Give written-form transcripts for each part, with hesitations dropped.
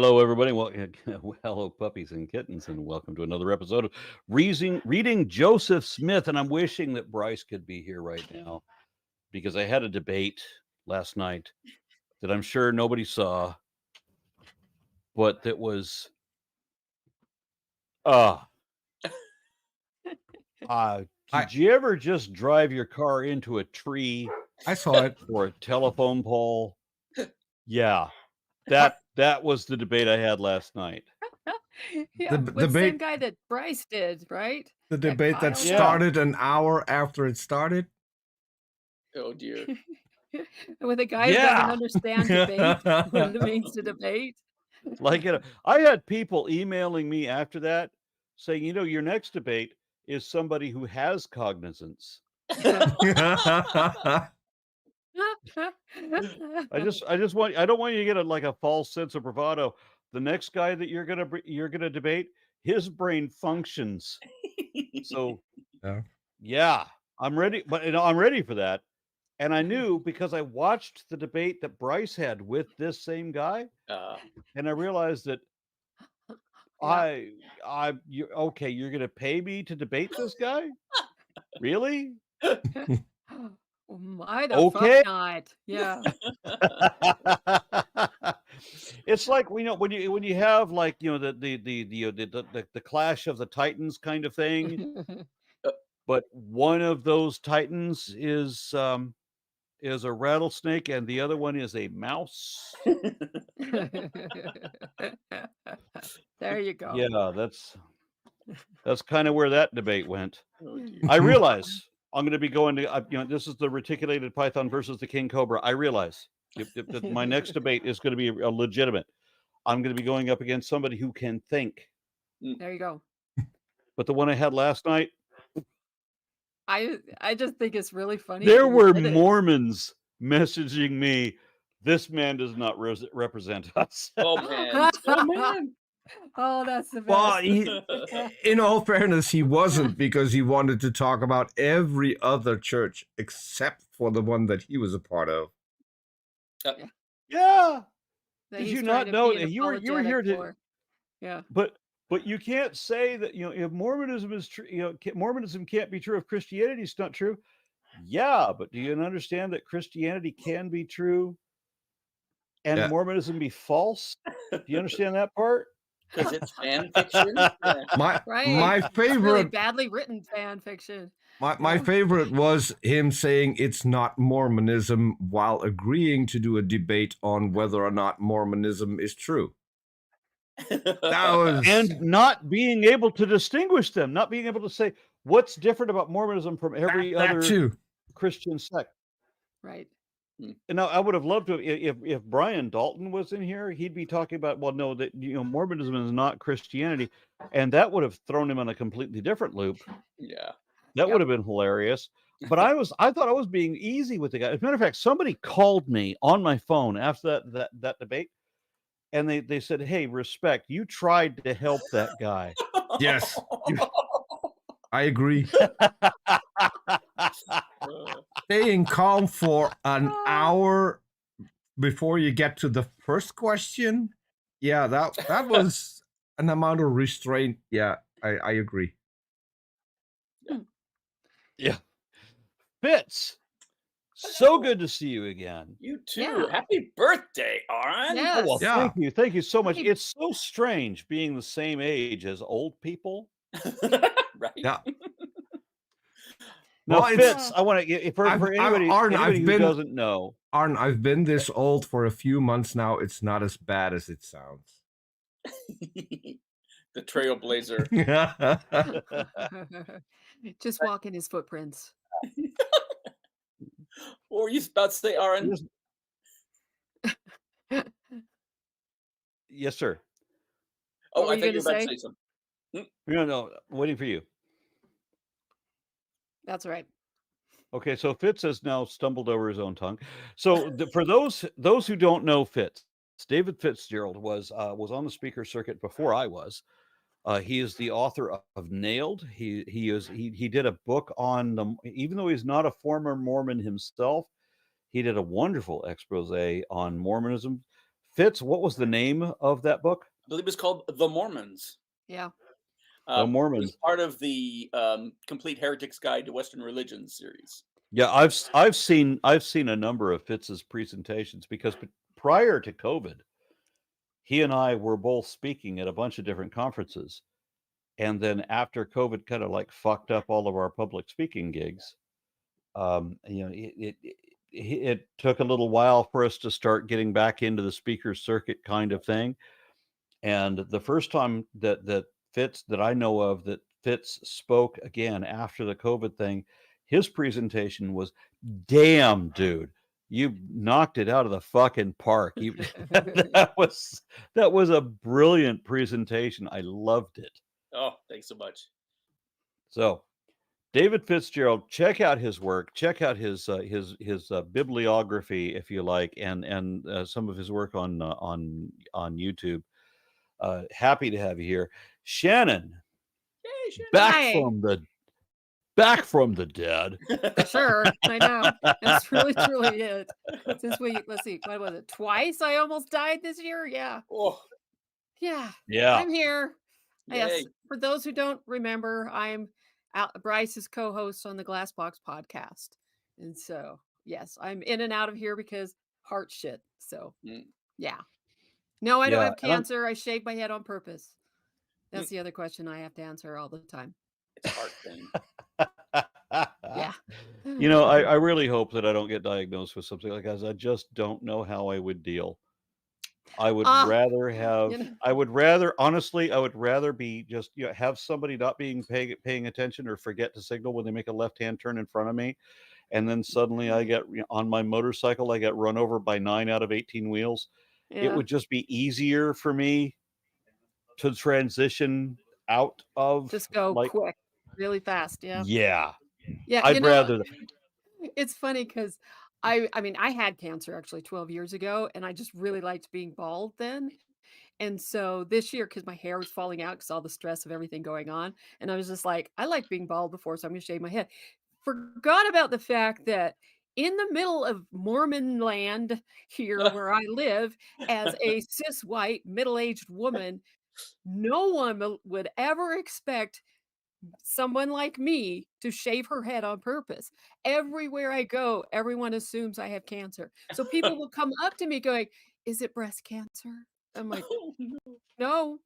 Hello, everybody. Well, hello, puppies and kittens, and welcome to another episode of reading Joseph Smith. And I'm wishing that Bryce could be here right now because I had a debate last night that I'm sure nobody saw, but that was uh I did you ever just drive your car into a tree I saw it. or a telephone pole? Yeah, I, that was the debate I had last night. the Yeah, with the same debate guy that Bryce did, right? the That debate that Kyle Yeah, started an hour after it started. Oh dear. with a guy who doesn't yeah. understand debate, what it means to debate. Like I had people emailing me after that saying, your next debate is somebody who has cognizance. I I don't want you to get a false sense of bravado. The next guy that you're gonna debate, his brain functions. So Yeah. yeah, I'm ready, but I'm ready for that. And I knew because I watched the debate that Bryce had with this same guy, and I realized that Yeah. okay, you're gonna pay me to debate this guy? Really? Why the Okay. fuck not? Yeah. It's like when you have like the Clash of the Titans kind of thing, but one of those Titans is a rattlesnake and the other one is a mouse. There you go. Yeah, that's kind of where that debate went. Oh dear. I realize I'm going to be going to this is the reticulated python versus the king cobra. I realize if my next debate is going to be a legitimate. I'm going to be going up against somebody who can think. There you go. But the one I had last night, I just think it's really funny. there that you were did it. Mormons messaging me, "This man does not represent us." Oh man. Oh man. Oh, that's the best. Well, in all fairness, he wasn't because he wanted to talk about every other church except for the one that he was a part of. Yeah. That Did he's you trying not to know be an that you were here apologetic to? for. Yeah. But you can't say that if Mormonism is true, Mormonism can't be true if Christianity is not true. Yeah, but do you understand that Christianity can be true and Yeah. Mormonism be false? Do you understand that part? Because it's fan fiction. Yeah. My Right. It's really favorite badly written fan fiction. my Yeah. favorite was him saying it's not Mormonism while agreeing to do a debate on whether or not Mormonism is true. That was And not being able to distinguish them, not being able to say what's different about Mormonism from every that other too. Christian sect. Right. And now I would have loved to if Brian Dalton was in here, he'd be talking about, well, no, that Mormonism is not Christianity, and that would have thrown him on a completely different loop. Yeah. That would have been hilarious. But I thought I was being easy with the guy. As a matter of fact, somebody called me on my phone after that debate, and they said, "Hey, respect, you tried to help that guy." Yes, I agree. Staying calm for an hour before you get to the first question. Yeah, that was an amount of restraint. Yeah, I agree. Yeah. Fitz, so good to see you again. You too. Yeah. Happy birthday, Aaron. Yes. Oh, well, Yeah. thank you so much. Hey. It's so strange being the same age as old people. Right. Yeah. Now, Well, Fitz, I want to for anybody, Arn, anybody who doesn't know. Arn, I've been this old for a few months now. It's not as bad as it sounds. The trailblazer. Just walk in his footprints. What were you about to say, Aaron? Yes, sir. Oh, What were I you think you were gonna about to say? say something. No, waiting for you. That's right. Okay, so Fitz has now stumbled over his own tongue. So for those who don't know Fitz, David Fitzgerald was on the speaker circuit before I was. He is the author of Nailed. He did a book on the, even though he's not a former Mormon himself, he did a wonderful expose on Mormonism. Fitz, what was the name of that book? I believe it's called The Mormons. Yeah. The It Mormons. was part of the Complete Heretic's Guide to Western Religions series. Yeah, I've seen a number of Fitz's presentations because prior to COVID, he and I were both speaking at a bunch of different conferences. And then after COVID kind of like fucked up all of our public speaking gigs, it took a little while for us to start getting back into the speaker circuit kind of thing. And the first time that Fitz, that I know of, that Fitz spoke again after the COVID thing, his presentation was, damn, dude, you knocked it out of the fucking park. That was a brilliant presentation. I loved it. Oh, thanks so much. So, David Fitzgerald, check out his work. Check out his bibliography, if you like, and some of his work on YouTube. Happy to have you here, Shannon. Hey, Shannon. Back from the dead. Sure, I know. That's really truly it. Since let's see, what was it? Twice I almost died this year. Yeah. Oh, Yeah. Yeah. I'm here. Yes. yay. For those who don't remember, I'm Bryce's co-host on the Glassbox podcast. And so, yes, I'm in and out of here because heart shit. So, yeah. No, I don't have cancer. I shave my head on purpose. That's the other question I have to answer all the time. It's a heart thing. Yeah. You know, I really hope that I don't get diagnosed with something like that. I just don't know how I would deal. I would rather have, honestly, I would rather be just, have somebody not paying attention or forget to signal when they make a left-hand turn in front of me. And then suddenly I get on my motorcycle, I get run over by 9 out of 18 wheels. Yeah. It would just be easier for me to transition out of. Just go quick, really fast. Yeah. Yeah. Yeah. I'd rather. It's funny because I mean, I had cancer actually 12 years ago, and I just really liked being bald then. And so this year, because my hair was falling out because all the stress of everything going on, and I was just like, I liked being bald before, so I'm going to shave my head. Forgot about the fact that in the middle of Mormon land here where I live, as a cis white middle-aged woman, no one would ever expect someone like me to shave her head on purpose. Everywhere I go, everyone assumes I have cancer. So people will come up to me going, "Is it breast cancer?" I'm like, "No."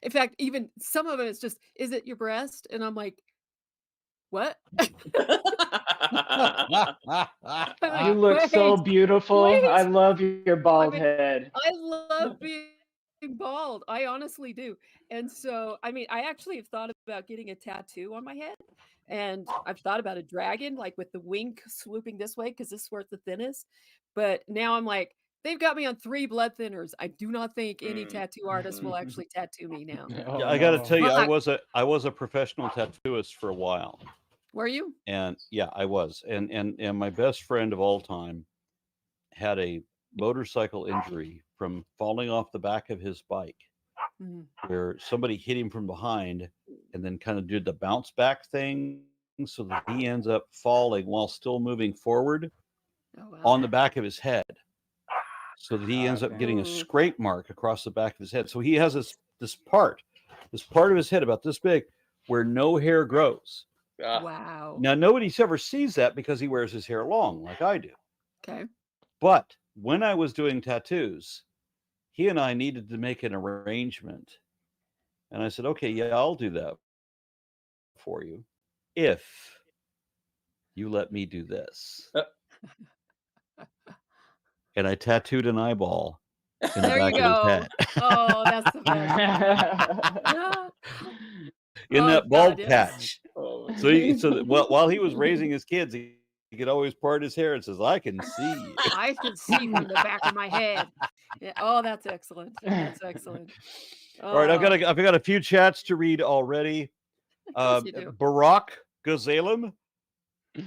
In fact, even some of it is just, "Is it your breast?" And I'm like, "What?" You look so beautiful. I love your bald head. I love being bald. I honestly do. And so, I mean, I actually have thought about getting a tattoo on my head. And I've thought about a dragon, like with the wing swooping this way, because this is where it's the thinnest. But now I'm like, they've got me on 3 blood thinners. I do not think any tattoo artist will actually tattoo me now. Yeah, I got to tell you, I was a professional tattooist for a while. Were you? And yeah, I was. And my best friend of all time had a motorcycle injury from falling off the back of his bike, where somebody hit him from behind and then kind of did the bounce back thing, so that he ends up falling while still moving forward on the back of his head, so that he ends up getting a scrape mark across the back of his head. So he has this part of his head about this big where no hair grows. Wow. Now, nobody ever sees that because he wears his hair long like I do. Okay. But when I was doing tattoos, he and I needed to make an arrangement. And I said, okay, yeah, I'll do that for you if you let me do this. And I tattooed an eyeball in the back of his head. Oh, that's the best. In that bald patch. So while he was raising his kids, he could always part his hair and says, "I can see you." I can see from the back of my head. Yeah. Oh, that's excellent. That's excellent. All right, I've got a few chats to read already. Barack Gazalem.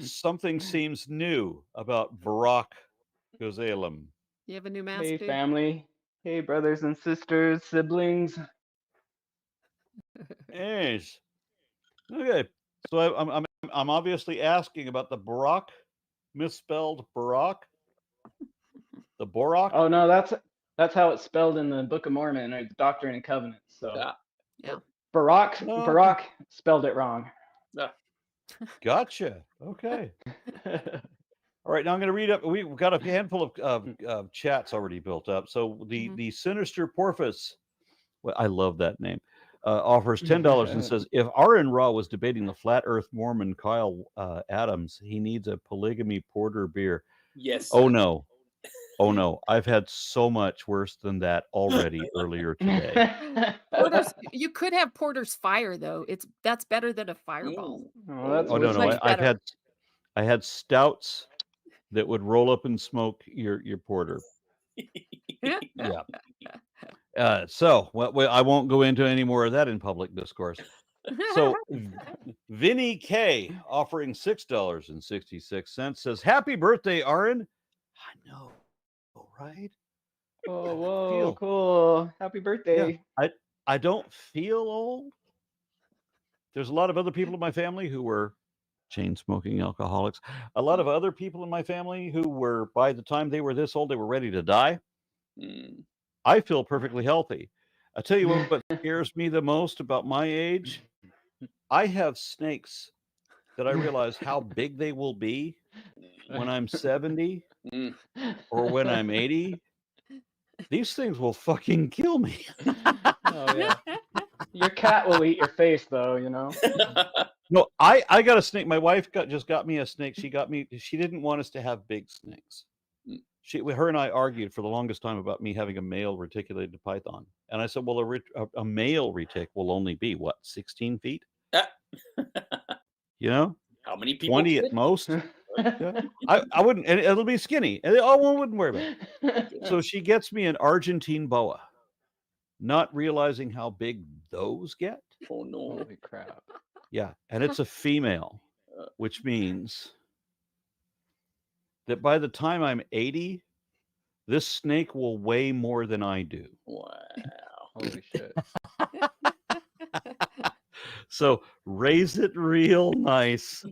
Something seems new about Barack Gazalem. You have a new mask. Hey, family. Hey, brothers and sisters, siblings. Yes. Okay. So I'm obviously asking about the Barack, misspelled Barack. The Borak. Oh no, That's how it's spelled in the Book of Mormon or the Doctrine and Covenants. So Yeah. Barack spelled it wrong. Gotcha. Okay. All right, now I'm going to read up. We've got a handful of chats already built up. So the Sinister Porpoise, well, I love that name, offers $10 and says, if Aaron Ra was debating the flat Earth Mormon Kyle Adams, he needs a polygamy porter beer. Yes. Oh no, I've had so much worse than that already earlier today. Porter's, you could have Porter's Fire though. That's better than a Fireball. That's Oh no, much better. I had stouts that would roll up and smoke your porter. Yeah. So I won't go into any more of that in public discourse. So Vinny K offering $6.66 says, happy birthday, Aaron. I know, right? Oh, whoa, cool. Happy birthday. Yeah, I don't feel old. There's a lot of other people in my family who were chain smoking alcoholics. A lot of other people in my family who were, by the time they were this old, they were ready to die. I feel perfectly healthy. I tell you what scares me the most about my age. I have snakes that I realize how big they will be when I'm 70 or when I'm 80. These things will fucking kill me. Oh, yeah. Your cat will eat your face, though, you know. No, I got a snake. My wife just got me a snake. She didn't want us to have big snakes. Her and I argued for the longest time about me having a male reticulated python. And I said, well, a male retic will only be, what, 16 feet? You know? How many people? 20 at most. Yeah. I wouldn't, and it'll be skinny. And one wouldn't worry about it. So she gets me an Argentine boa, not realizing how big those get. Oh, no. Holy crap. Yeah. And it's a female, which means that by the time I'm 80, this snake will weigh more than I do. Wow. Holy shit. So raise it real nice.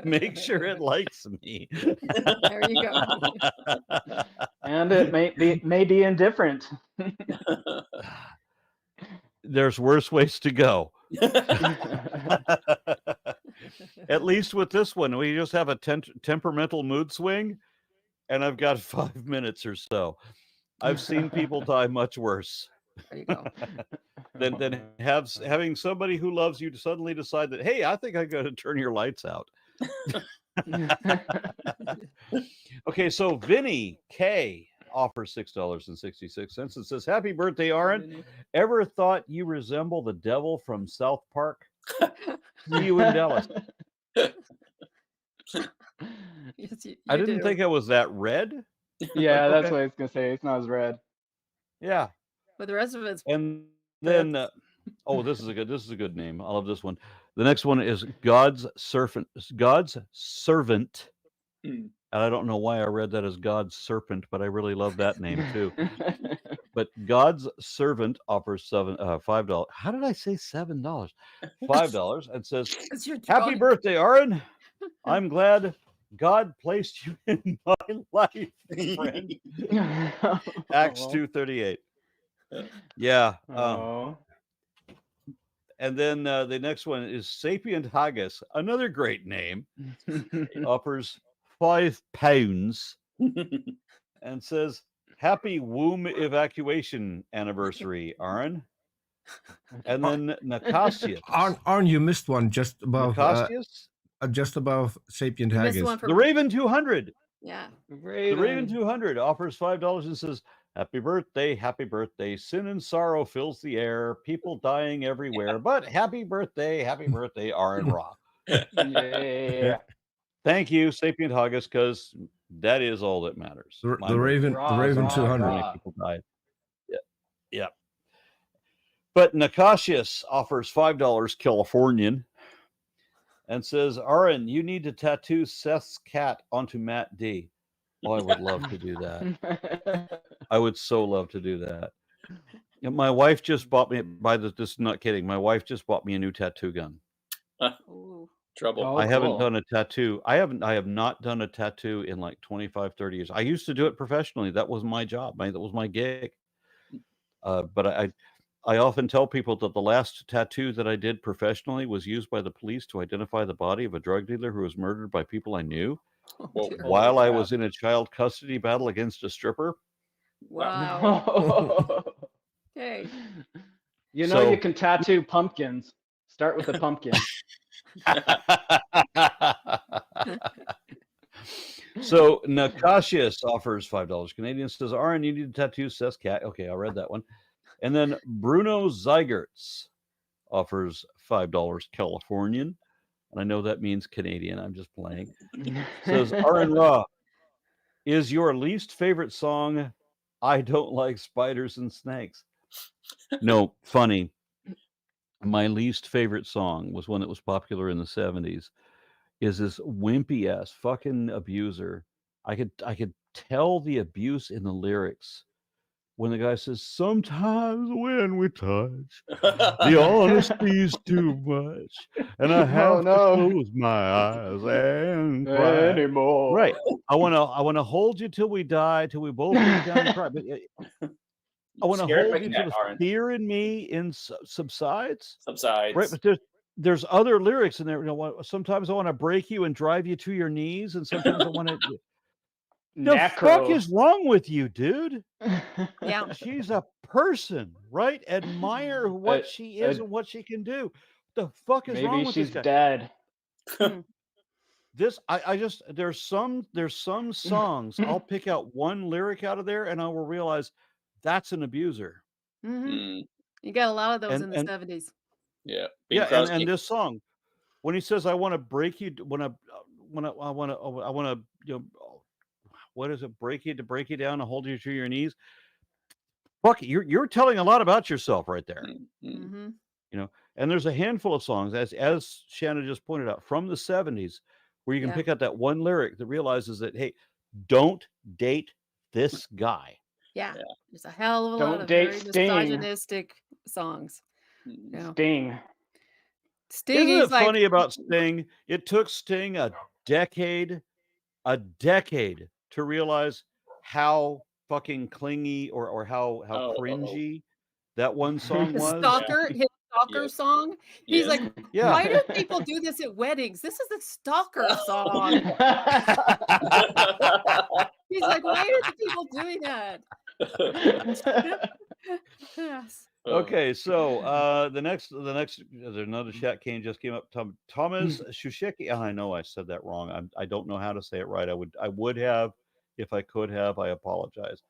Make sure it likes me. There you go. And it may be indifferent. There's worse ways to go. At least with this one, we just have a temperamental mood swing, and I've got 5 minutes or so. I've seen people die much worse. There you go. Than having somebody who loves you to suddenly decide that, hey, I think I got to turn your lights out. Okay, so Vinny K offers $6.66 and says, happy birthday, Aaron. Ever thought you resemble the devil from South Park? See you in Dallas. Yes, you I didn't do. think I was that red. Yeah, that's Okay. what I was going to say. It's not as red. Yeah. But the rest of it's And then, this is a good name. I love this one. The next one is God's Servant. And I don't know why I read that as God's Serpent, but I really love that name too. But God's Servant offers $5. How did I say $7? $5 and says, happy birthday, Aaron. I'm glad God placed you in my life, friend. Acts 2:38. Yeah. And then the next one is Sapient Haggis, another great name. Offers £5 and says, happy womb evacuation anniversary, Aaron. And then Nicasius. Arn, you missed one just above Nicasius? Sapient You missed Haggis. one for The Raven 200. Yeah. The Raven 200 offers $5 and says, happy birthday. Sin and sorrow fills the air. People dying everywhere. But happy birthday, Aaron Ra. Yeah. Thank you, Sapient Haggis, because that is all that matters. The Raven 200. Many people died. Yeah. But Nicasius offers $5 Californian and says, Aaron, you need to tattoo Seth's cat onto Matt D. Oh, I would love to do that. I would so love to do that. And my wife just bought me, this is not kidding, my wife just bought me a new tattoo gun. Ooh. Trouble. Oh, I haven't cool. done a tattoo. I have not done a tattoo in like 25, 30 years. I used to do it professionally. That was my job. That was my gig. But I often tell people that the last tattoo that I did professionally was used by the police to identify the body of a drug dealer who was murdered by people I knew Whoa. dear. while I crap. was in a child custody battle against a stripper. Wow. No. Okay. You know, you So can tattoo pumpkins. Start with a pumpkin. So Nakashius offers $5 Canadian, says, Aaron, you need a tattoo, says Cat. Okay, I read that one. And then Bruno Zygerts offers $5 Californian. And I know that means Canadian. I'm just playing. Says, Aaron Raw, is your least favorite song I Don't Like Spiders and Snakes? No, funny. My least favorite song was one that was popular in the 70s. Is this wimpy ass fucking abuser. I could tell the abuse in the lyrics when the guy says, sometimes when we touch, the honesty's too much, and I have to close my eyes and cry. Anymore. Right. I wanna hold you till we die, till we both break down and cry. But I want to Scared hold by you that, till the Aaron. fear in me subsides. Subsides. Right, but there's other lyrics in there. You know, sometimes I want to break you and drive you to your knees, and sometimes I want to. The fuck is wrong with you, dude? Yeah. She's a person, right? Admire what she is and what she can do. The fuck is wrong with this guy? Maybe she's dead. This I just there's some songs I'll pick out one lyric out of there and I will realize that's an abuser. You got a lot of those in the 70s. Yeah. Yeah, and this song, when he says, "I want to break you," when I want to, you know, what is it? Break you down and hold you to your knees. Fuck, you're telling a lot about yourself right there. You know, and there's a handful of songs, as Shannon just pointed out, from the 70s, where you can pick out that one lyric that realizes that, hey, don't date this guy. Yeah. There's a hell of a Don't lot of date very Sting. misogynistic songs. Yeah. Sting. Isn't it funny about Sting? It took Sting a decade to realize how fucking clingy or how cringy that one song was. His stalker song. He's like, why do people do this at weddings? This is a stalker song. He's like, why are people doing that? Yes. Okay, so the next there's another chat just came up. Thomas Shusheki. I know I said that wrong. I don't know how to say it right. I would have if I could have. I apologize.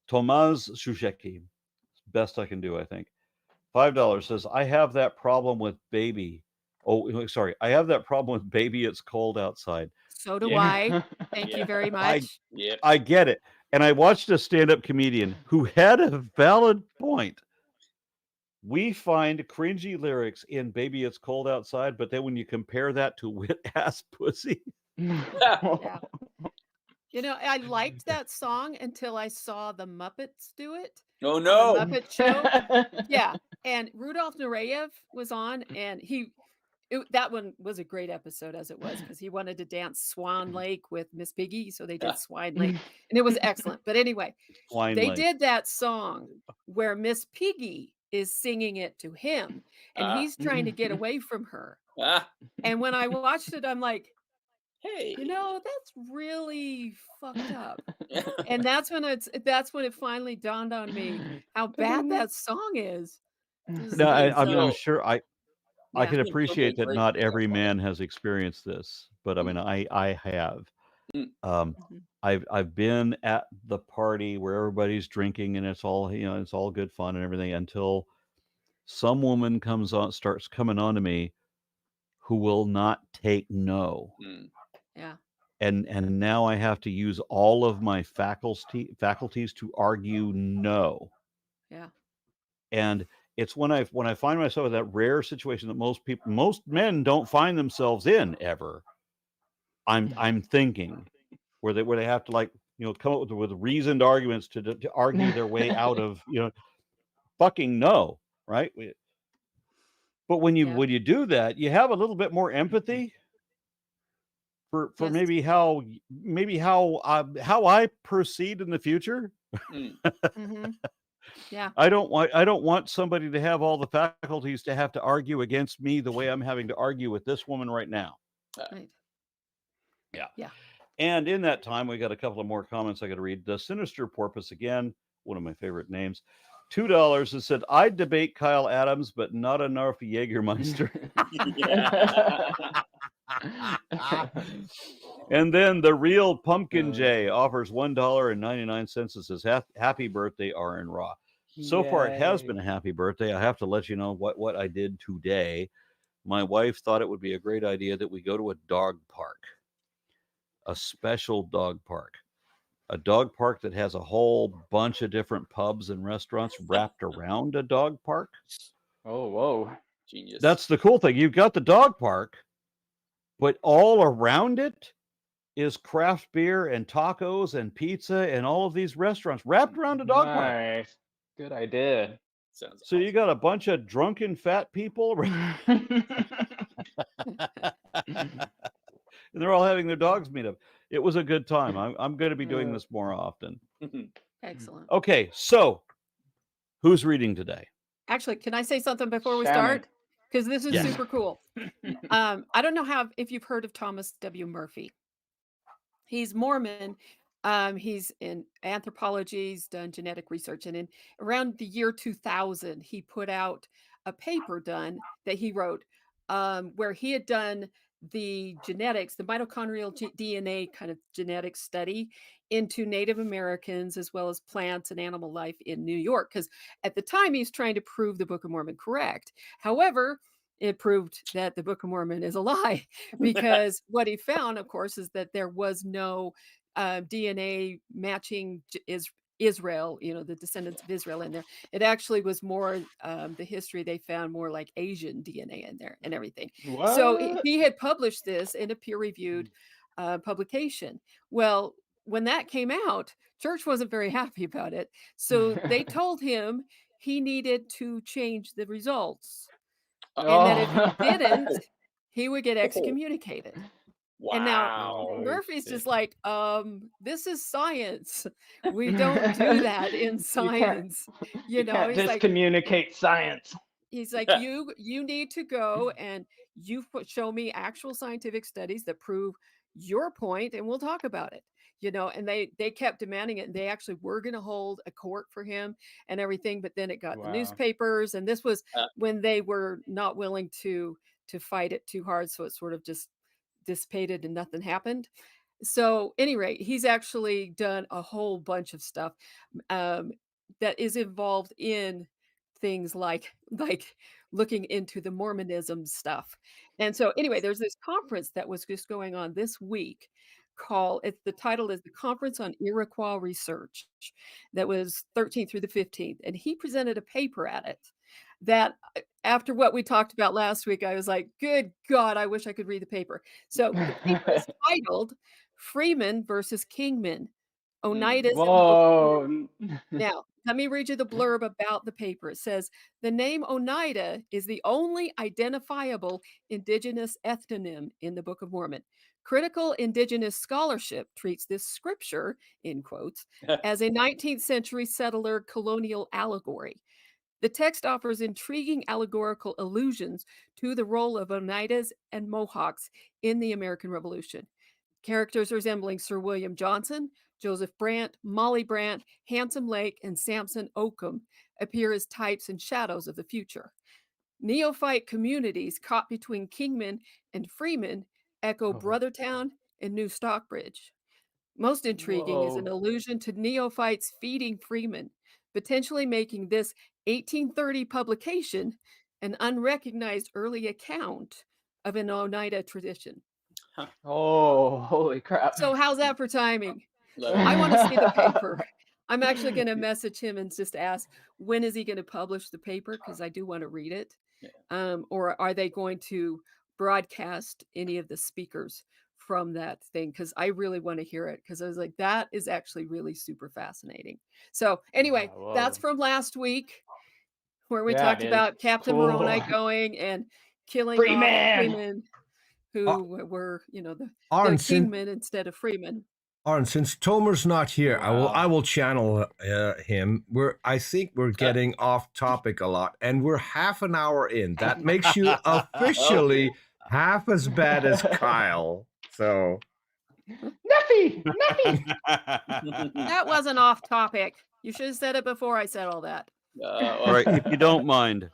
Tomas Shusheki. Best I can do, I think. $5 says, I have that problem with baby. Oh, sorry. I have that problem with baby. It's cold outside. So do I. Thank you very much. I get it. And I watched a stand-up comedian who had a valid point. We find cringy lyrics in Baby It's Cold Outside, but then when you compare that to Wet Ass Pussy. Yeah. You know, I liked that song until I saw the Muppets do it. Oh, no. On the Muppet Show. Yeah. And Rudolph Nureyev was on, and that one was a great episode as it was, because he wanted to dance Swan Lake with Miss Piggy, so they did Swan Lake, and it was excellent. But anyway, they did that song where Miss Piggy is singing it to him, and he's trying to get away from her. And when I watched it, I'm like, hey, you know, that's really fucked up. And that's when it finally dawned on me how bad that song is. No, I'm sure I can appreciate that not every man has experienced this, but I mean, I have. I've been at the party where everybody's drinking and it's all, you know, it's all good fun and everything, until some woman starts coming on to me who will not take no. Yeah. And now I have to use all of my faculties to argue no. Yeah. And it's when I find myself in that rare situation that most men don't find themselves in ever. I'm thinking where they have to, like, you know, come up with reasoned arguments to argue their way out of, you know, fucking no, right? But when Yeah. you do that, you have a little bit more empathy for Yes. maybe how I proceed in the future. Mm. Mm-hmm. Yeah. I don't want somebody to have all the faculties to have to argue against me the way I'm having to argue with this woman right now. Right. Yeah. Yeah. And in that time, we got a couple of more comments I got to read. The Sinister Porpoise, again, one of my favorite names. $2 has said, I'd debate Kyle Adams, but not enough Jägermeister. And then the real Pumpkin J offers $1.99 and says, happy birthday, R.N. Raw. So far, it has been a happy birthday. I have to let you know what I did today. My wife thought it would be a great idea that we go to a dog park, a special dog park. A dog park that has a whole bunch of different pubs and restaurants wrapped around a dog park. Oh, whoa. Genius. That's the cool thing. You've got the dog park, but all around it is craft beer and tacos and pizza and all of these restaurants wrapped around a dog park. Nice. Good idea. Sounds So you got a bunch of drunken fat people and they're all having their dogs meet up. It was a good time. I'm going to be doing this more often. Excellent. Okay, so who's reading today? Actually, can I say something before we Shannon. start? Because this is Yes. super cool. I don't know if you've heard of Thomas W. Murphy. He's Mormon. He's in anthropology. He's done genetic research, and in around the year 2000, he put out a paper done that he wrote, where he had done the genetics, the mitochondrial DNA kind of genetic study into Native Americans as well as plants and animal life in New York. Because at the time, he was trying to prove the Book of Mormon correct. However, it proved that the Book of Mormon is a lie, because what he found, of course, is that there was no DNA matching Israel, the descendants of Israel in there. It actually was more the history they found more like Asian DNA in there and everything. So he had published this in a peer-reviewed publication. Well, when that came out, church wasn't very happy about it. So they told him he needed to change the results. And that if he didn't, he would get excommunicated. Wow. And now Murphy's just like, this is science. We don't do that in science. You can't he's like, communicate science. he's like, you need to go and show me actual scientific studies that prove your point, and we'll talk about it. And they kept demanding it, and they actually were going to hold a court for him and everything, but then it got the newspapers, and this was when they were not willing to fight it too hard, so it sort of just dissipated and nothing happened. So anyway, he's actually done a whole bunch of stuff that is involved in things like looking into the Mormonism stuff. And so anyway, there's this conference that was just going on this week the title is the Conference on Iroquois Research, that was 13th through the 15th. And he presented a paper at it that, after what we talked about last week, I was like, good God, I wish I could read the paper. So the paper is titled Freeman versus Kingman, Oneidas in the Book of Mormon. Now, let me read you the blurb about the paper. It says, the name Oneida is the only identifiable indigenous ethnonym in the Book of Mormon. Critical indigenous scholarship treats this scripture, in quotes, as a 19th century settler colonial allegory. The text offers intriguing allegorical allusions to the role of Oneidas and Mohawks in the American Revolution. Characters resembling Sir William Johnson, Joseph Brant, Molly Brant, Handsome Lake, and Samson Occum appear as types and shadows of the future. Neophyte communities caught between Kingman and Freeman echo Brothertown and New Stockbridge. Most intriguing is an allusion to neophytes feeding Freeman, potentially making this 1830 publication an unrecognized early account of an Oneida tradition. Oh, holy crap. So how's that for timing? I want to see the paper. I'm actually going to message him and just ask, when is he going to publish the paper? Because I do want to read it. Or are they going to broadcast any of the speakers from that thing? Because I really want to hear it, because I was like, that is actually really super fascinating. So anyway, that's from last week. where we Yeah, talked it is. about Captain Moroni Cool. going and killing off Freeman! freemen who were, the Arn, since, kingmen instead of freemen. Arn, since Tomer's not here, Wow. I will channel him. I think we're getting off topic a lot, and we're half an hour in. That makes you officially half as bad as Kyle. So Nuffy! That wasn't off topic. You should have said it before I said all that. All right, if you don't mind,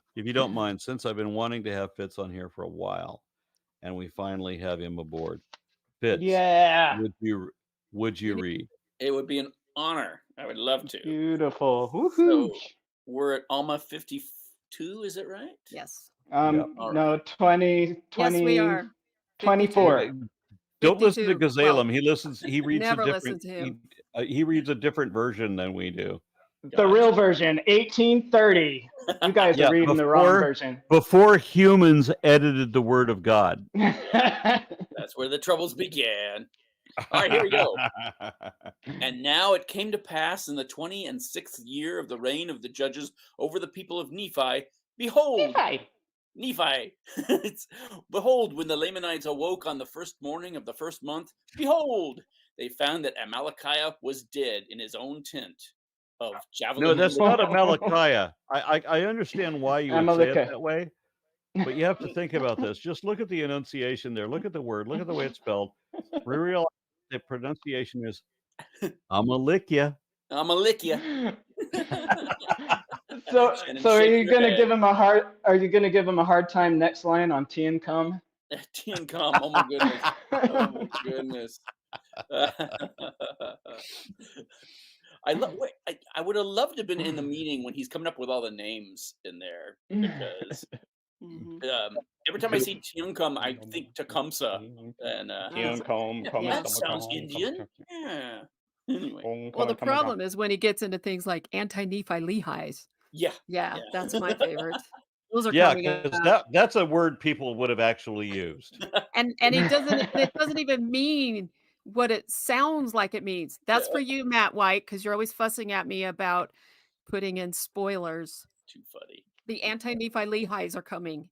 since I've been wanting to have Fitz on here for a while, and we finally have him aboard, Fitz, Yeah. would you read? It would be an honor. I would love to. Beautiful. Woohoo. So we're at Alma 52, is it right? Yes. No, 20, Yes, we are. 24. Don't listen to 52. Gazalem. Well, He reads never a different. listen to him. He reads a different version than we do. The real version, 1830. You guys Yeah, are reading the wrong version. Before humans edited the Word of God. That's where the troubles began. All right, here we go. And now it came to pass in the 26th year of the reign of the judges over the people of Nephi. Behold, Nephi. Behold, when the Lamanites awoke on the first morning of the first month, behold, they found that Amalickiah was dead in his own tent of javelin. No, that's not Amalickiah. I understand why you would say it that way, but you have to think about this. Just look at the enunciation there. Look at the word. Look at the way it's spelled. We realize the pronunciation is Amalickiah. Amalickiah. So are you gonna give him a hard? Are you gonna give him a hard time next line on Tea and Come? Tea and Come. Oh my goodness. Oh my goodness. I would have loved to have been in the meeting when he's coming up with all the names in there, because every time I see Tiuncum, I think Tecumseh, and that sounds Indian. Yeah. Anyway, well, the problem is when he gets into things like anti-Nephi Lehi's. Yeah, that's my favorite. Those are coming up. That's a word people would have actually used. And it doesn't even mean what it sounds like it means. That's for you, Matt White, because you're always fussing at me about putting in spoilers. Too funny. The anti-Nephi Lehi's are coming.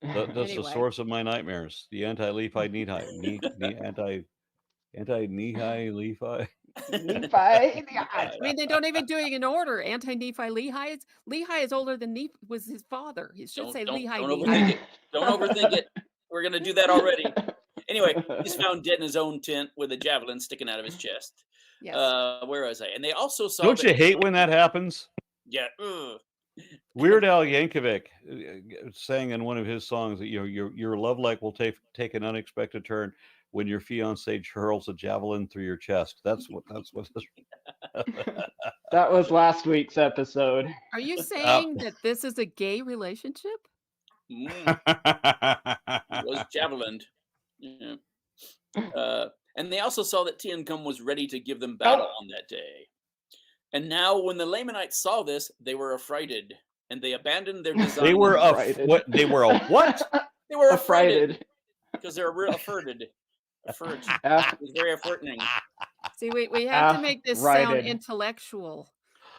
That's the source of my nightmares. The anti-Lehi anti-Nehi Lehi. I mean, they don't even do it in order. Anti-Nephi Lehi's. Lehi is older than Nephi was his father. He should say Lehi. Don't overthink it. Don't overthink it. We're gonna do that already. Anyway, he's found dead in his own tent with a javelin sticking out of his chest. Yes. Where was I? And they also saw. Don't you hate when that happens? Yeah. Weird Al Yankovic sang in one of his songs that your love life will take an unexpected turn when your fiancé hurls a javelin through your chest. That's what. That was last week's episode. Are you saying that this is a gay relationship? It was javelined. Yeah. And they also saw that Tiancum was ready to give them battle on that day. And now, when the Lamanites saw this, they were affrighted, and they abandoned their design. They were what? They were a what? They were affrighted because they're real affrighted. Affrighted. Very affrighting. See, we have to make this sound intellectual.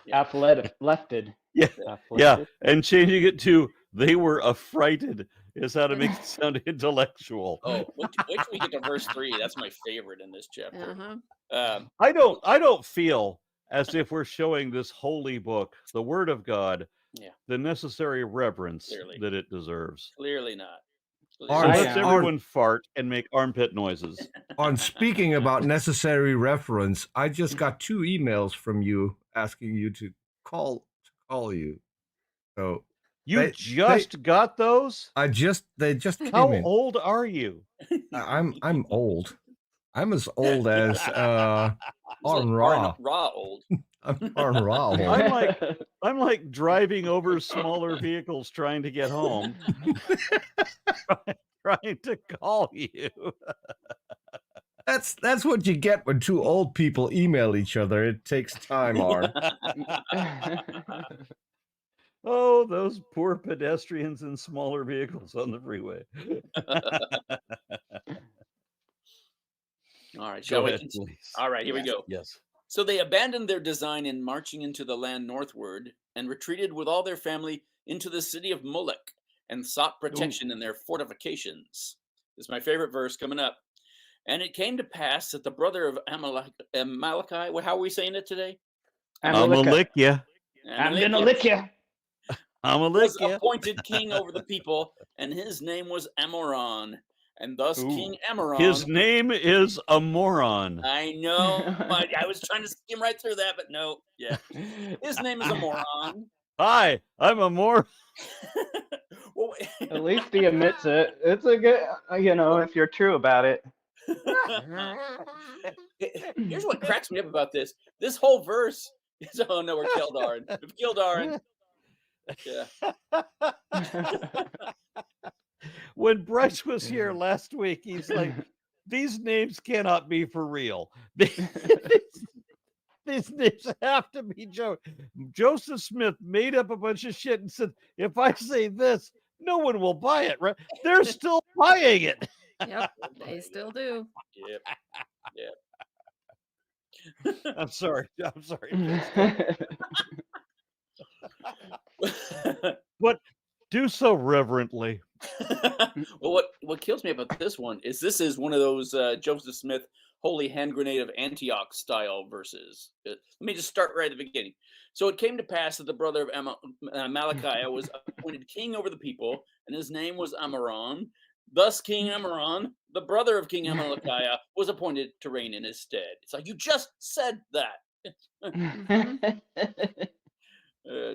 Lefted. Yeah, and changing it to they were affrighted is how to make it sound intellectual. Oh, wait till we get to verse 3. That's my favorite in this chapter. I don't feel as if we're showing this holy book, the Word of God, the necessary reverence that it deserves. Clearly not. Let's everyone fart and make armpit noises. On speaking about necessary reference, I just got 2 emails from you asking you to call you. So you got those? They just came in. How old are you? I'm old. I'm as old as Arn Ra. Raw old. I'm Arn Ra old. I'm like driving over smaller vehicles trying to get home. trying to call you. That's what you get when 2 old people email each other. It takes time, Arn. Oh, those poor pedestrians in smaller vehicles on the freeway. All right, shall we? All right, here we go. Yes. So they abandoned their design in marching into the land northward and retreated with all their family into the city of Moloch and sought protection in their fortifications. This is my favorite verse coming up. And it came to pass that the brother of Amaleki, how are we saying it today? I'm gonna lick you. I'm gonna lick you. I'm gonna Was lick you. appointed king over the people, and his name was Amoron. And thus King Amoron. His name is a moron. I know. I was trying to skim right through that, but no. Yeah. His name is a moron. Hi, I'm a moron. Well, At least he admits it. It's a good, if you're true about it. here's what cracks me up about this. This whole verse is, oh no, we're Kildarin. We've Kildarin. Yeah. When Bryce was here last week, he's like, these names cannot be for real. These names have to be jokes. Joseph Smith made up a bunch of shit and said, if I say this, no one will buy it, right? They're still buying it. Yep, they still do. Yep. I'm sorry. But do so reverently. Well, what kills me about this one is one of those Joseph Smith holy hand grenade of Antioch style verses. Let me just start right at the beginning. So it came to pass that the brother of Malachi was appointed king over the people, and his name was Amoron. Thus King Amoron, the brother of King Amaleki, was appointed to reign in his stead. It's like, you just said that.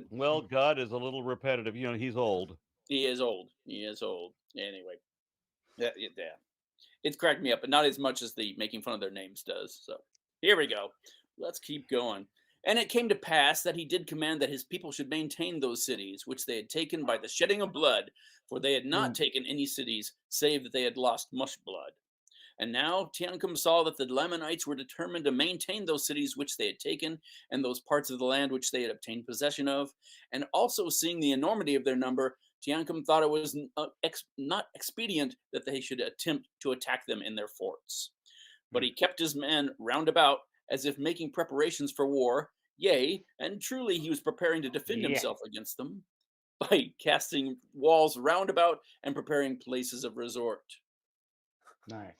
Well, God is a little repetitive. He's old. He is old. Anyway, yeah. It's cracked me up, but not as much as the making fun of their names does. So here we go. Let's keep going. And it came to pass that he did command that his people should maintain those cities, which they had taken by the shedding of blood, for they had not taken any cities, save that they had lost much blood. And now Teancum saw that the Lamanites were determined to maintain those cities which they had taken, and those parts of the land which they had obtained possession of. And also seeing the enormity of their number, Teancum thought it was not expedient that they should attempt to attack them in their forts. But he kept his men round about, as if making preparations for war. Yea, and truly he was preparing to defend himself against them by casting walls round about and preparing places of resort. Nice.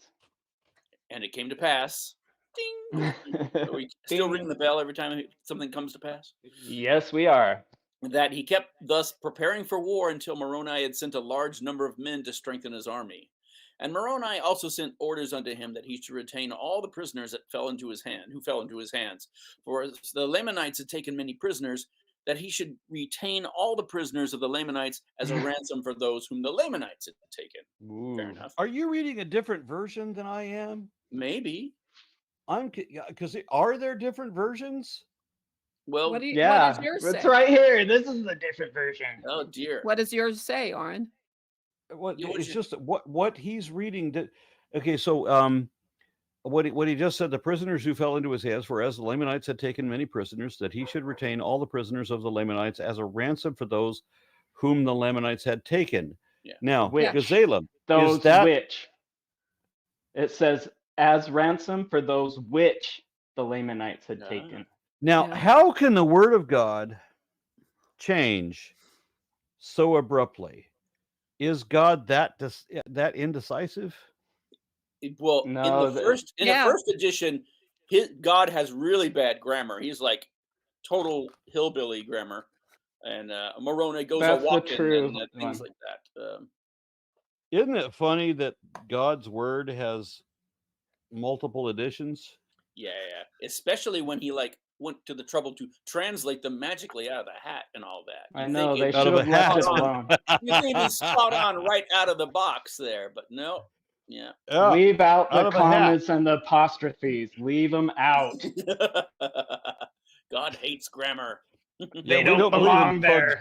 And it came to pass. Ding! Are we still ringing the bell every time something comes to pass? Yes, we are. That he kept thus preparing for war until Moroni had sent a large number of men to strengthen his army. And Moroni also sent orders unto him that he should retain all the prisoners that fell into his hands. For as the Lamanites had taken many prisoners, that he should retain all the prisoners of the Lamanites as a ransom for those whom the Lamanites had taken. Ooh. Fair enough. Are you reading a different version than I am? Maybe. Because are there different versions? Well, What Yeah, does yours say? it's right here. This is the different version. oh dear. What does yours say, Oren? It's just what he's reading. Okay, so what he just said, the prisoners who fell into his hands, for as the Lamanites had taken many prisoners, that he should retain all the prisoners of the Lamanites as a ransom for those whom the Lamanites had taken. Yeah. Now, Which? Gazalem, Those is that which. It says, as ransom for those which the Lamanites had taken. now? Yeah. How can the word of God change so abruptly? Is God that indecisive? Well, No, in the first edition, God has really bad grammar. He's like total hillbilly grammar, and Moroni goes That's a walking the true and things one. like that. Isn't it funny that God's word has multiple editions? Yeah, especially when he went to the trouble to translate them magically out of the hat and all that. I know, they Out should of have a left hat. it alone. You think he's spot on right out of the box there, but no. Yeah. Leave out out the of a hat. commas and the apostrophes. Leave them out. God hates grammar. They we don't belong there.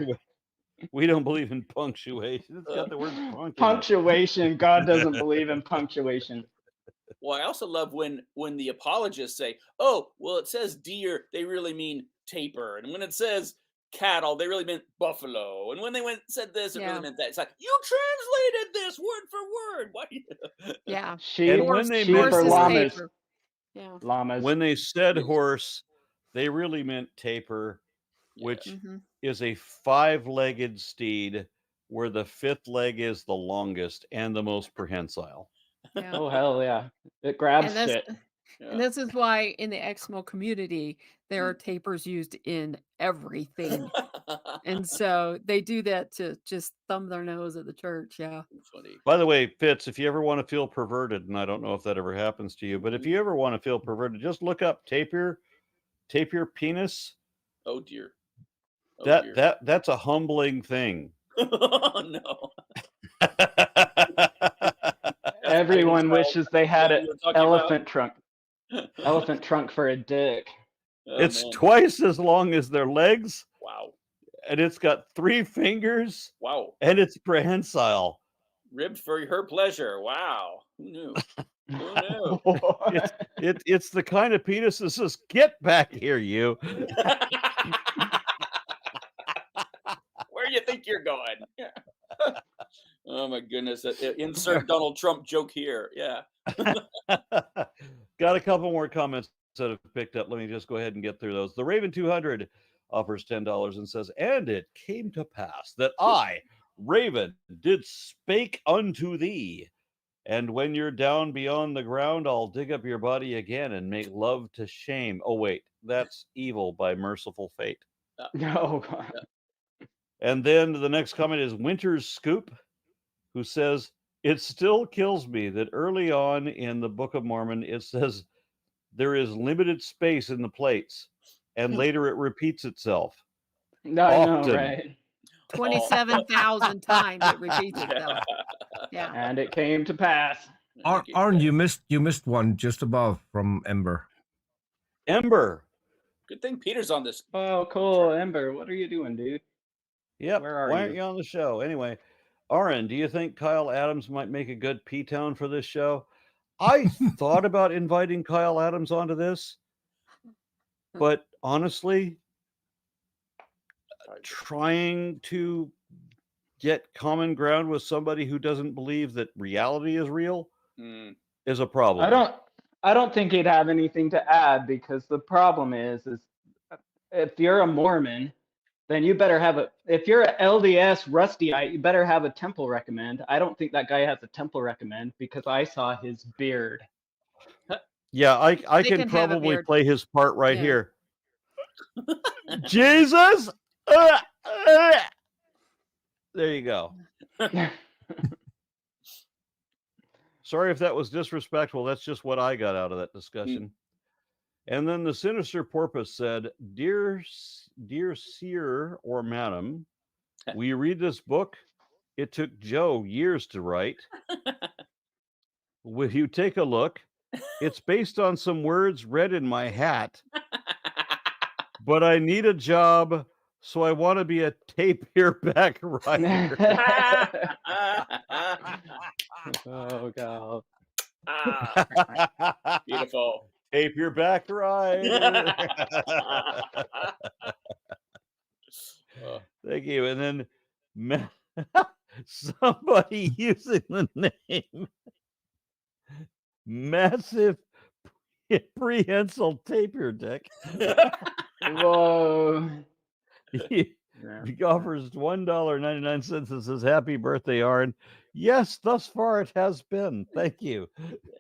We don't believe in punctuation. It's got the word punk in it. Punctuation. God doesn't believe in punctuation. Well, I also love when the apologists say, "Oh, well, it says deer, they really mean taper," and when it says cattle, they really meant buffalo, and when they said this, it really meant that. It's like, you translated this word for word. Why? Yeah. Sheep, And when they sheep meant or horse, llamas. Yeah. Llamas. When they said Yes. horse, they really meant taper, Yeah. which Mm-hmm. is a 5-legged steed where the 5th leg is the longest and the most prehensile. Yeah. Oh hell yeah! It grabs And that's shit. and this is why in the Exmo community there are Mm. tapers used in everything. And so they do that to just thumb their nose at the church. Yeah. Funny. By the way, Fitz, if you ever want to feel perverted, and I don't know if that ever happens to you, but if you ever want to feel perverted, just look up taper penis. Oh dear. Oh dear. That's a humbling thing. Oh no. Everyone wishes they had What an you were talking about? elephant trunk for a dick. Oh, It's man. twice as long as their legs, Wow. and it's got 3 fingers, Wow. and it's prehensile. Ribbed for her pleasure. Wow. Who knew? Who knew? It's the kind of penis that says, "Get back here, you." Where do you think you're going? Oh my goodness. Insert Donald Trump joke here. Yeah. Got a couple more comments that have picked up. Let me just go ahead and get through those. The Raven 200 offers $10 and says, "And it came to pass that I, Raven, did spake unto thee. And when you're down beyond the ground, I'll dig up your body again and make love to shame." Oh, wait, that's Evil by Merciful Fate. No. And then the next comment is Winter's Scoop, who says, "It still kills me that early on in the Book of Mormon, it says there is limited space in the plates, and later it repeats itself. No, I know, Often. right? 27,000 times it repeats itself. Yeah. And it came to pass. Arn, you missed one just above from Ember. Ember. Good thing Peter's on this. Oh, cool, Ember. What are you doing, dude? Yep. Where are Why aren't you? you on the show? Anyway, Aaron, do you think Kyle Adams might make a good P-Town for this show? I thought about inviting Kyle Adams onto this, but honestly, trying to get common ground with somebody who doesn't believe that reality is real Mm. is a problem. I don't think he'd have anything to add, because the problem is if you're a Mormon, then you better have if you're an LDS Rustyite, you better have a temple recommend. I don't think that guy has a temple recommend because I saw his beard. Yeah, I They can can have a probably beard. play his part right Yeah. here. Jesus! There you go. Sorry if that was disrespectful. That's just what I got out of that discussion. And then the sinister porpoise said, dear Sir or Madam, will you read this book? It took Joe years to write. Will you take a look? It's based on some words read in my hat, but I need a job, so I want to be a tape-back writer. Oh, God. Beautiful. Tape-back writer. Thank you. And then somebody using the name Massive Prehensile Taper Dick. Whoa. He offers $1.99 and says, "Happy birthday, Arn." Yes, thus far it has been. Thank you.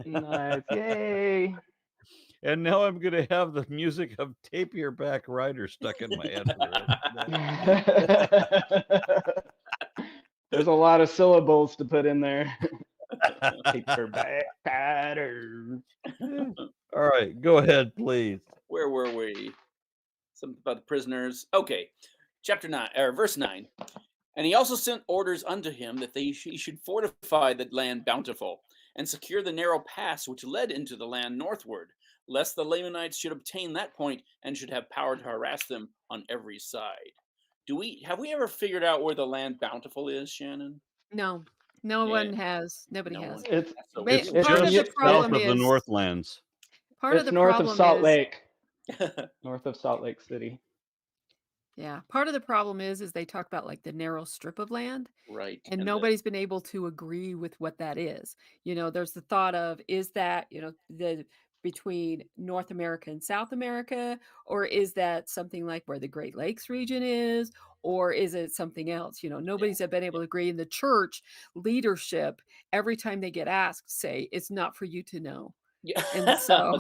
Nice. Yay. And now I'm going to have the music of Tape-Your-Back Rider stuck in my head. There's a lot of syllables to put in there. Tape-your-back rider. All right, go ahead, please. Where were we? Something about the prisoners. Okay, chapter 9, or verse 9. And he also sent orders unto him that he should fortify the land bountiful, and secure the narrow pass which led into the land northward, lest the Lamanites should obtain that point and should have power to harass them on every side. Have we ever figured out where the land bountiful is, Shannon? No, Yeah. one has. Nobody No has. one- It's That's so It's weird. Part of just the south problem of the is- Northlands. Part of it's the north problem of Salt is, Lake. North of Salt Lake City. yeah, part of the problem is they talk about like the narrow strip of land, Right. and nobody's been able to agree with what that is. You know, there's the thought of, is that, you know, the between North America and South America, or is that something like where the Great Lakes region is, or is it something else? Nobody's been able to agree. In the church leadership, every time they get asked, say it's not for you to know. Yeah. And so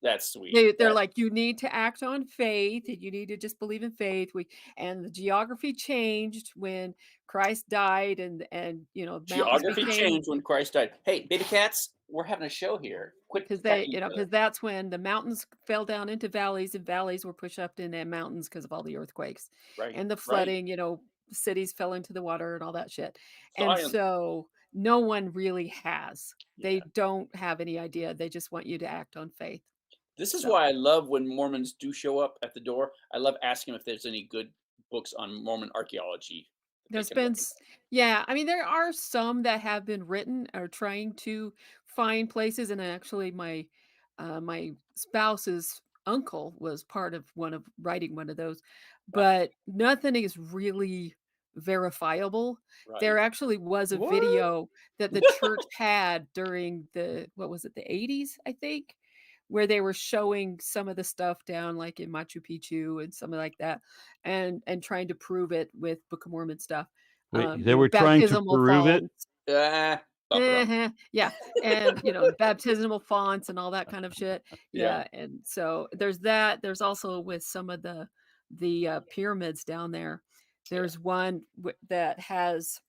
that's sweet. they're like, you need to act on faith, and you need to just believe in faith. And the geography changed when Christ died, and mountains Geography became, changed when Christ died. Hey, baby cats, we're having a show here. Quit because attacking each other. because that's when the mountains fell down into valleys, and valleys were pushed up into mountains because of all the earthquakes Right, and the right. flooding. Cities fell into the water and all that shit. And Science. so no one really has. Yeah. They don't have any idea. They just want you to act on faith. This is So- why I love when Mormons do show up at the door. I love asking them if there's any good books on Mormon archaeology. that they There's can been, recommend. I mean, there are some that have been written or trying to find places. And actually, my spouse's uncle was part of writing one of those, but nothing is really verifiable. There Right. actually was a What? video that the church had during the 80s, I think, where they were showing some of the stuff down like in Machu Picchu and something like that, and trying to prove it with Book of Mormon stuff. Wait, they were trying to baptismal prove it? fonts. Bump it up. Yeah, and the baptismal fonts and all that kind of shit. Yeah. Yeah, and so there's that. There's also with some of the pyramids down there. There's one that has.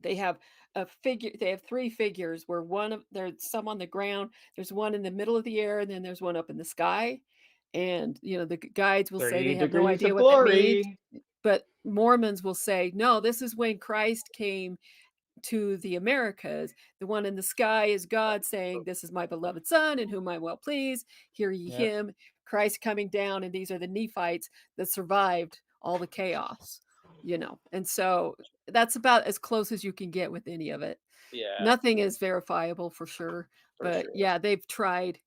They have a figure. They have three figures where there's some on the ground. There's one in the middle of the air, and then there's one up in the sky. And the guides will say 30 they have no degrees idea of what that means, glory. but Mormons will say, no, this is when Christ came to the Americas. The one in the sky is God saying, this is my beloved son in whom I'm well pleased. Hear ye Yep. him. Christ coming down, and these are the Nephites that survived all the chaos. And so that's about as close as you can get with any of it. Yeah. Nothing is verifiable for sure, For but sure. yeah, they've tried.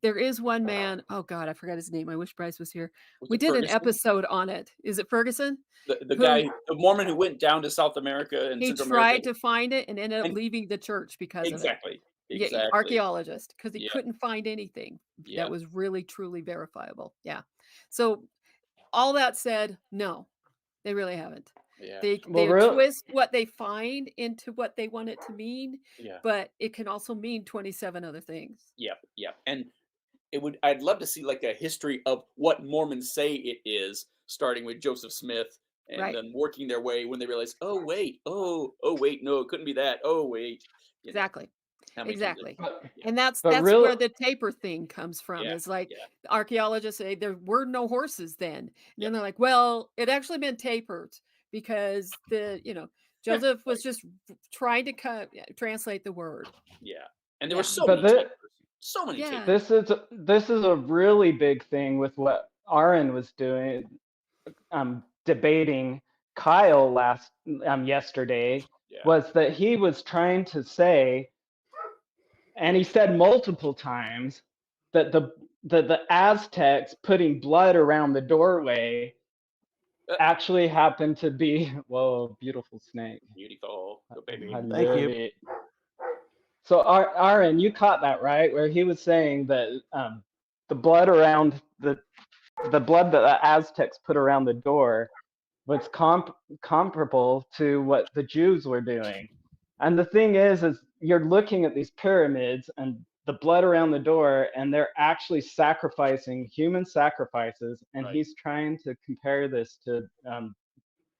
There is one man, oh God, I forgot his name. I wish Bryce was here. Was We it did an Ferguson? episode on it. Is it Ferguson? The who- guy, the Mormon who went down to South America and He Central tried America. to find it and ended up And- leaving the church because of it. Exactly. Yeah, Exactly. archaeologist, because he Yeah. couldn't find anything Yeah. that was really truly verifiable. Yeah. So all that said, no, they really haven't. Yeah. They Well, twist what they find into what they want it to mean, Yeah. but it can also mean 27 other things. Yep. Yep. And I'd love to see like a history of what Mormons say it is, starting with Joseph Smith and Right. then working their way when they realize, oh wait, no, it couldn't be that. Oh wait. Exactly. How many times Exactly. But, And that's But where really- the taper thing comes from. Yeah, Is like yeah. the archaeologists say there were no horses then. And Yeah. then they're like, well, it actually meant tapered because Joseph was just trying to translate the word. Yeah. And there Yeah. were so But many the- tapers. So many Yeah. tapers. This is a really big thing with what Aaron was doing, debating Kyle yesterday, Yeah. was that he was trying to say, and he said multiple times, that the Aztecs putting blood around the doorway actually happened to be, whoa, beautiful snake. Beautiful. Go baby. I Thank love you. it. So Aaron, you caught that, right? Where he was saying that the blood around the blood that the Aztecs put around the door was comparable to what the Jews were doing. And the thing is you're looking at these pyramids and the blood around the door, and they're actually sacrificing human sacrifices. And Right. he's trying to compare this to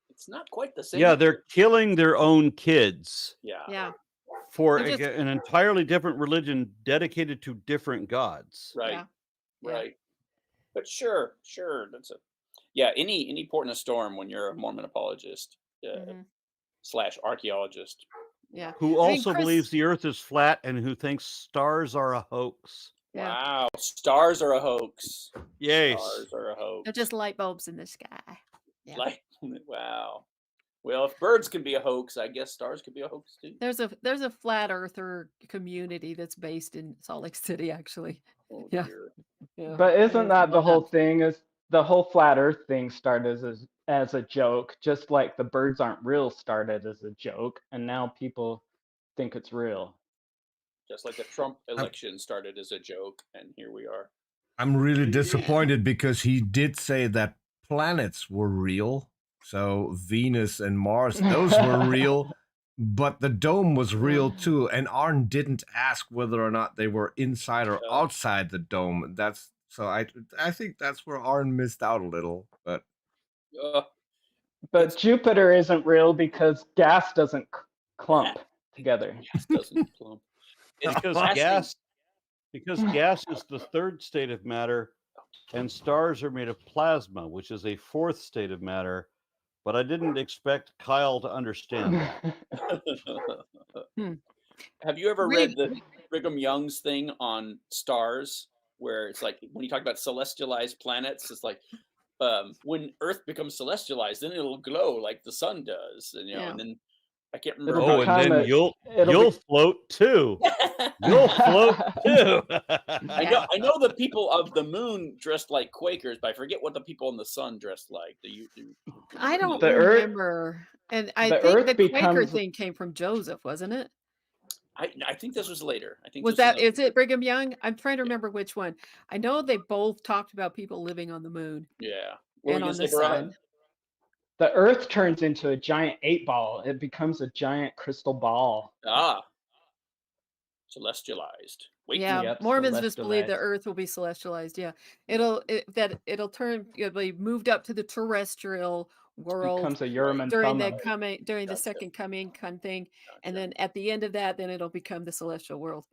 It's not quite the same. Yeah, they're killing their own kids Yeah. Yeah. for They're just- an entirely different religion dedicated to different gods. Right. Yeah. Yeah. Right. But sure. That's any port in a storm when you're a Mormon apologist Mhm. / archaeologist. Yeah. Who I mean, also Chris- believes the earth is flat and who thinks stars are a hoax. Yeah. Wow. Stars are a hoax. Yes. Stars are a hoax. They're just light bulbs in the sky. Yeah. Like, wow. Well, if birds can be a hoax, I guess stars could be a hoax too. There's a flat earther community that's based in Salt Lake City, actually. Oh, Yeah. dear. Yeah. But I isn't didn't that know the whole thing? Is the whole flat Earth thing started as a joke, just like the birds aren't real started as a joke, and now people think it's real. Just like the Trump election started as a joke, and here we are. I'm really disappointed because he did say that planets were real. So Venus and Mars, those were real, but the dome was real too. And Arn didn't ask whether or not they were inside or outside the dome. That's so I think that's where Arn missed out a little. But Jupiter isn't real because gas doesn't clump together. Gas doesn't clump. Because gas is the third state of matter, and stars are made of plasma, which is a fourth state of matter. But I didn't expect Kyle to understand that. Have you ever read the Brigham Young's thing on stars, where it's like when you talk about celestialized planets, it's like when Earth becomes celestialized, then it'll glow like the sun does, and and then I can't remember. Oh, and then you'll float too. You'll float too. I know the people of the moon dressed like Quakers, but I forget what the people in the sun dressed like. I don't remember. And I think the Quaker thing came from Joseph, wasn't it? I think this was later. I think is it Brigham Young? I'm trying to remember which one. I know they both talked about people living on the moon. Yeah. And on the sun. The Earth turns into a giant 8-ball. It becomes a giant crystal ball. Celestialized. Mormons just believe the Earth will be celestialized. Yeah, it'll be moved up to the terrestrial world. Becomes a Urim during the second coming kind of thing, and then at the end of that, then it'll become the celestial world.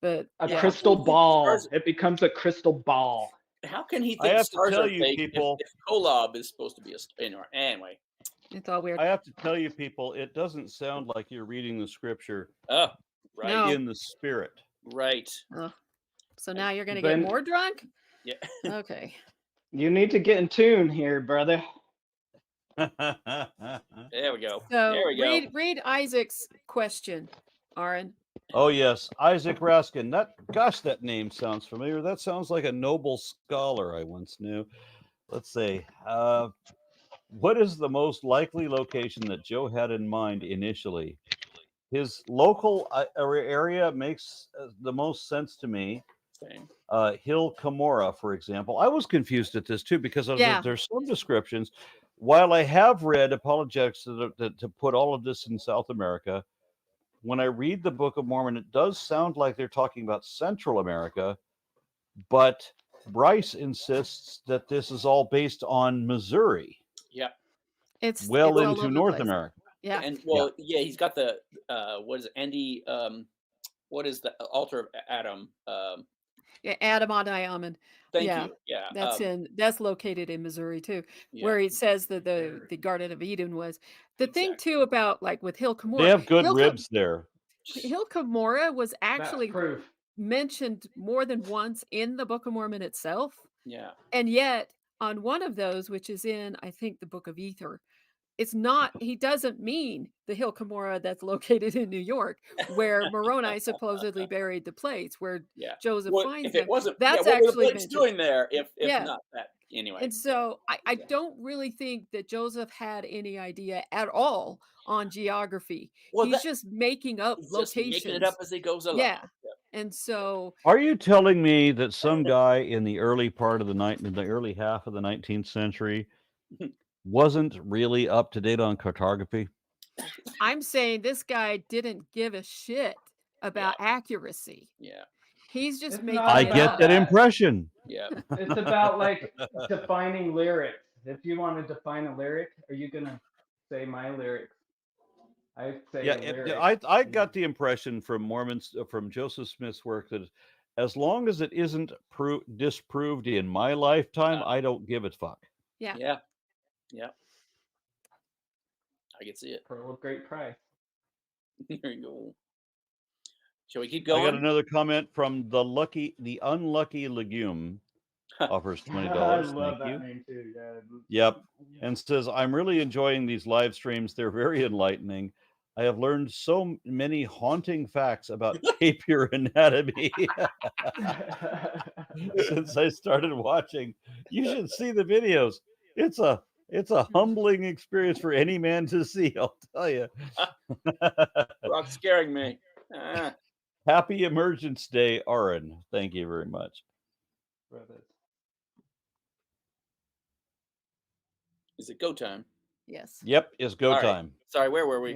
But a crystal ball. It becomes a crystal ball. How can he think stars are fake if Kolob is supposed to be anyway? It's all weird. I have to tell you, people, it doesn't sound like you're reading the scripture in the spirit. Right. So now you're going to get more drunk? Yeah. Okay. You need to get in tune here, brother. There we go. So there we go. Read Isaac's question, Aaron. Oh, yes. Isaac Raskin. That name sounds familiar. That sounds like a noble scholar I once knew. Let's see. What is the most likely location that Joe had in mind initially? His local area makes the most sense to me. Same. Hill Cumorah, for example. I was confused at this too because there's some descriptions. While I have read Apologetics to put all of this in South America, when I read the Book of Mormon, it does sound like they're talking about Central America, but Bryce insists that this is all based on Missouri. Yeah. It's into North America. Yeah. And he's got the what is it, Andy what is the altar of Adam? Adam on Diamond. Thank you. Yeah. That's located in Missouri too, where it says that the Garden of Eden was. The thing too about like with Hill Cumorah. They have good ribs there. Hill Cumorah was actually mentioned more than once in the Book of Mormon itself. Yeah. And yet on one of those, which is in, I think, the Book of Ether, it's not, he doesn't mean the Hill Cumorah that's located in New York, where Moroni supposedly buried the plates, where Joseph finds them. If it wasn't, that's what actually were the plates doing there, if not that. Anyway. And so I don't really think that Joseph had any idea at all on geography. He's just making up locations. Just making it up as he goes along. Yeah. And so, are you telling me that some guy in the early part of the early half of the 19th century wasn't really up to date on cartography? I'm saying this guy didn't give a shit about accuracy. Yeah. He's just making I get that impression. Yeah. It's about like defining lyrics. If you want to define a lyric, are you going to say my lyrics? I say I got the impression from from Joseph Smith's work that as long as it isn't disproved in my lifetime, I don't give a fuck. Yeah. Yeah. Yeah. I can see it. For a great price. There you go. Shall we keep going? I got another comment from the unlucky legume. Offers $20. I love Thank you. Name too. Yep. And says, I'm really enjoying these live streams. They're very enlightening. I have learned so many haunting facts about tapir anatomy since I started watching. You should see the videos. It's a humbling experience for any man to see, I'll tell you. Rock's scaring me. Happy Emergence Day, Aaron. Thank you very much. Is it go time? Yes. Yep, it's go All right. time. Sorry, where were we?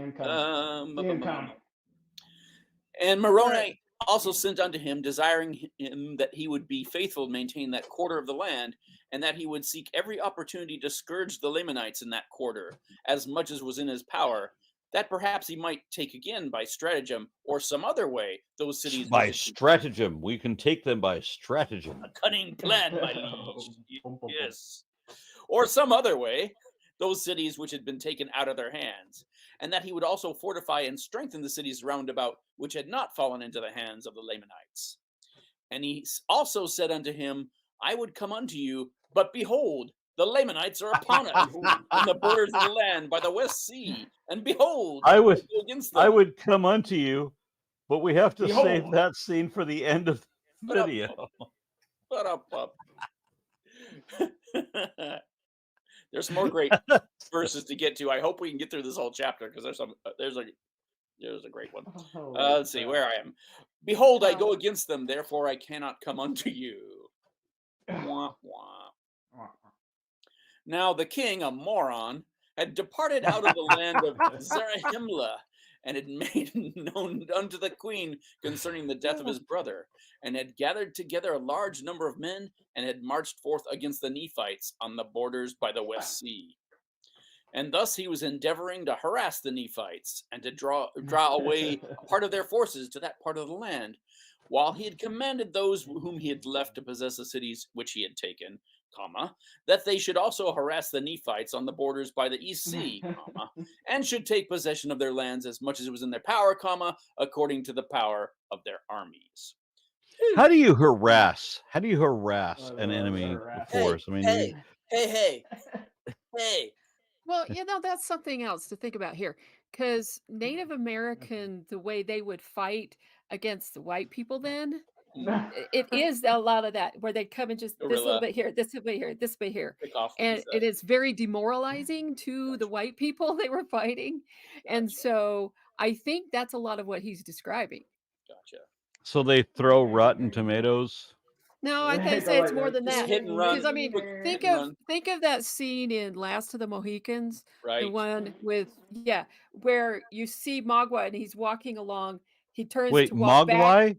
And Moroni also sent unto him, desiring him that he would be faithful to maintain that quarter of the land, and that he would seek every opportunity to scourge the Lamanites in that quarter, as much as was in his power, that perhaps he might take again by stratagem or some other way those cities. By stratagem. We can take them by stratagem. A cunning plan, my liege. Yes. Or some other way, those cities which had been taken out of their hands, and that he would also fortify and strengthen the cities round about, which had not fallen into the hands of the Lamanites. And he also said unto him, I would come unto you, but behold, the Lamanites are upon us in the borders of the land by the West Sea, and behold, I would go against them. I would come unto you, but we have to Behold. save that scene for the end of the video. Shut up, pup. There's some more great verses to get to. I hope we can get through this whole chapter because there's a great one. Let's see where I am. Behold, I go against them, therefore I cannot come unto you. Wah, wah. Now the king, a moron, had departed out of the land of Zarahemla, and had made known unto the queen concerning the death of his brother, and had gathered together a large number of men, and had marched forth against the Nephites on the borders by the West Sea. And thus he was endeavoring to harass the Nephites, and to draw away a part of their forces to that part of the land, while he had commanded those whom he had left to possess the cities which he had taken, that they should also harass the Nephites on the borders by the East Sea, and should take possession of their lands as much as it was in their power, according to the power of their armies. How do you harass? How do you harass an enemy force? I mean, Hey. Well, that's something else to think about here. Because Native American, the way they would fight against the white people then, it is a lot of that where they come and just this little bit here, this bit here, this bit here. And it is very demoralizing to the white people they were fighting. And so I think that's a lot of what he's describing. Gotcha. So they throw rotten tomatoes? No, I think it's more than that. Hit and run. Because I mean, think of that scene in Last of the Mohicans, right? The one with where you see Mogwai and he's walking along. He turns Wait, to walk Mogwai? back.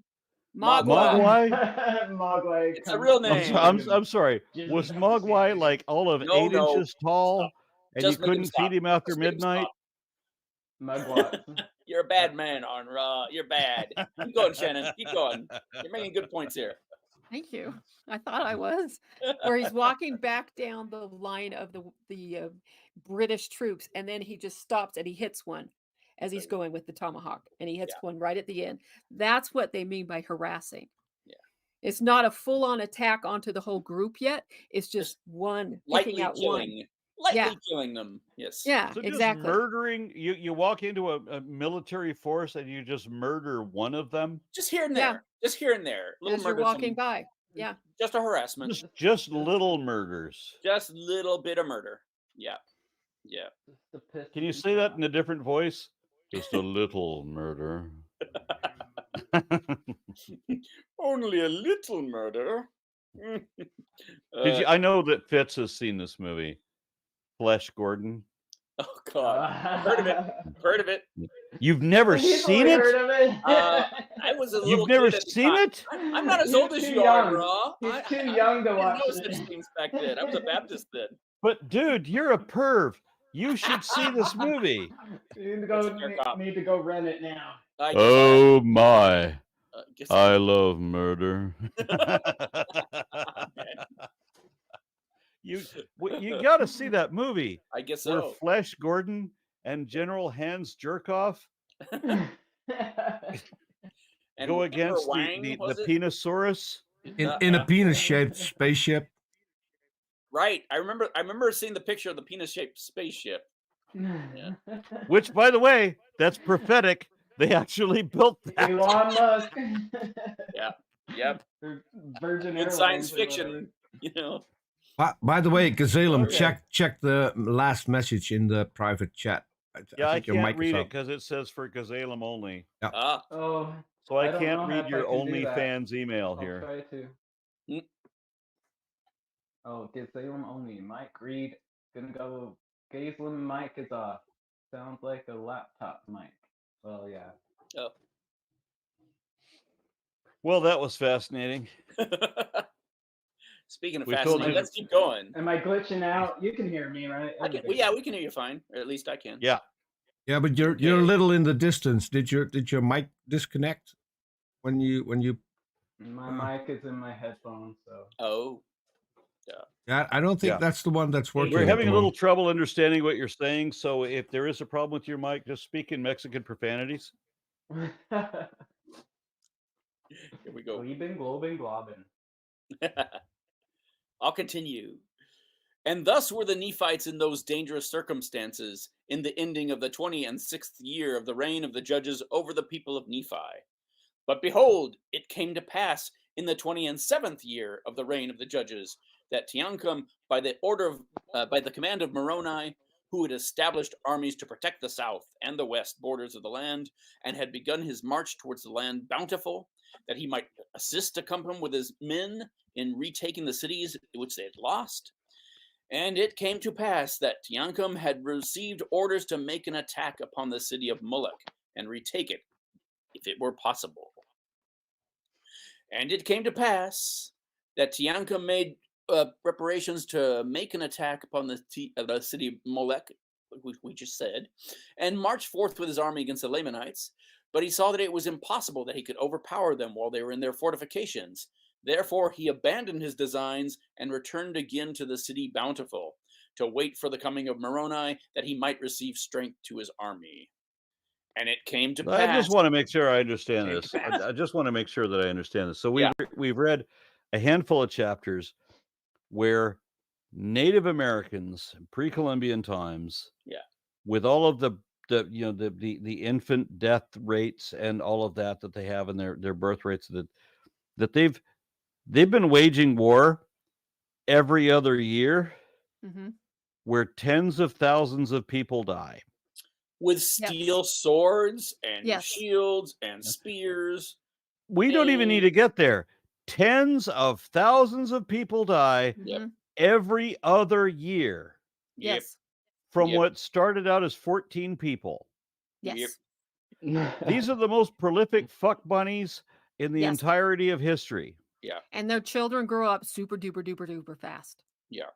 Mogwai. Mogwai. It's a real name. I'm sorry. Was Mogwai like all of 8 inches tall, and Just you couldn't feed him after midnight? Mogwai. You're a bad man, Arnra. You're bad. Keep going, Shannon. Keep going. You're making good points here. Thank you. I thought I was. Where he's walking back down the line of the British troops, and then he just stops and he hits one as he's going with the tomahawk, and he hits one right at the end. That's what they mean by harassing. Yeah. It's not a full-on attack onto the whole group yet. It's just one picking out one. Lightly killing them. Yes. Yeah, So exactly. Just murdering, you walk into a military force and you just murder one of them? Just here and there. Just here and there. As you're walking by. Yeah. Just a harassment. Just little murders. Just little bit of murder. Yeah. Can you say that in a different voice? Just a little murder. Only a little murder. I know that Fitz has seen this movie. Flesh Gordon. Oh God, heard of it. You've never seen it? Heard of it? I was a little. You've never seen it? I'm not as old as you are, Raw. He's too young to watch it. I didn't know such things back then. I was a Baptist then. But dude, you're a perv. You should see this movie. You need to go rent it now. Oh my! I love murder. You got to see that movie. I guess where so. Flesh Gordon and General Hans Jerkoff go against the Penosaurus in a penis-shaped spaceship. Right. I remember seeing the picture of the penis-shaped spaceship. Yeah. Which, by the way, that's prophetic. They actually built that. Elon Musk. Yeah. Yep. Virgin in science fiction, you know. By the way, Gazalem, check the last message in the private chat. I can't read it because it says for Gazalem only. Yeah. Oh. So I don't can't know read if your I can do that. OnlyFans email I'll here. try to. Mm. Oh, Gazalem only. Mic read. Gonna go. Gazalem mic is off. Sounds like a laptop mic. Well, yeah. Oh. Well, that was fascinating. Speaking of We told fascinating, you- let's keep going. Am I glitching out? You can hear me, right? Everybody Yeah, we can hear you fine, or at least I can. Yeah. Yeah, but you're a Okay. little in the distance. Did your mic disconnect when you? My mic is in my headphones, so. Oh, Yeah, I don't think Yeah. that's the one that's working. We're at having the a little moment. trouble understanding what you're saying. So if there is a problem with your mic, just speak in Mexican profanities. here we go. Glebin, globin, globin. I'll continue. And thus were the Nephites in those dangerous circumstances in the ending of the 26th year of the reign of the judges over the people of Nephi. But behold, it came to pass in the 27th year of the reign of the judges that Teancum, by the command of Moroni, who had established armies to protect the south and the west borders of the land, and had begun his march towards the land bountiful, that he might assist Tecumseh with his men in retaking the cities which they had lost. And it came to pass that Teancum had received orders to make an attack upon the city of Moloch and retake it, if it were possible. And it came to pass that Teancum made preparations to make an attack upon the city of Moloch, which we just said, and marched forth with his army against the Lamanites. But he saw that it was impossible that he could overpower them while they were in their fortifications. Therefore he abandoned his designs and returned again to the city Bountiful to wait for the coming of Moroni, that he might receive strength to his army. And it came to pass. I just want to make sure I understand Came to this. pass. I just want to make sure that I understand this. So Yeah. we've read a handful of chapters where Native Americans, pre-Columbian times, Yeah. with all of the infant death rates and all of that they have in their birth rates, that they've been waging war every other year, Mhm. where tens of thousands of people die. With steel swords and Yes. shields and spears. We don't even need to get there. Tens of thousands of people die Yep. Mhm. every other year Yep. Yes. from Yep. what started out as 14 people. Yes. These are the most prolific fuck bunnies in the Yes. entirety of history. Yeah. And their children grow up super duper duper duper fast. Yeah.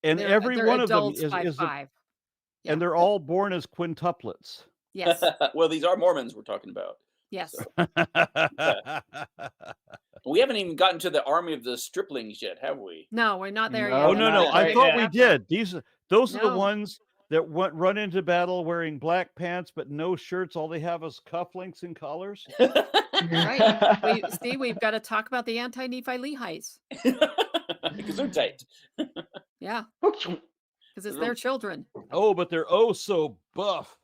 And They're every one of them adults by is 5. and they're all born as quintuplets. Yes. Well, these are Mormons we're talking about. Yes. We haven't even gotten to the army of the Striplings yet, have we? No, we're not there No. yet. Oh no, not I right thought yet. we did. Those are the No. ones that run into battle wearing black pants but no shirts. All they have is cufflinks and collars. Right. We've got to talk about the anti-Nephi Lehites. Because they're tight. Yeah. Because it's their children. Oh, but they're oh so buff.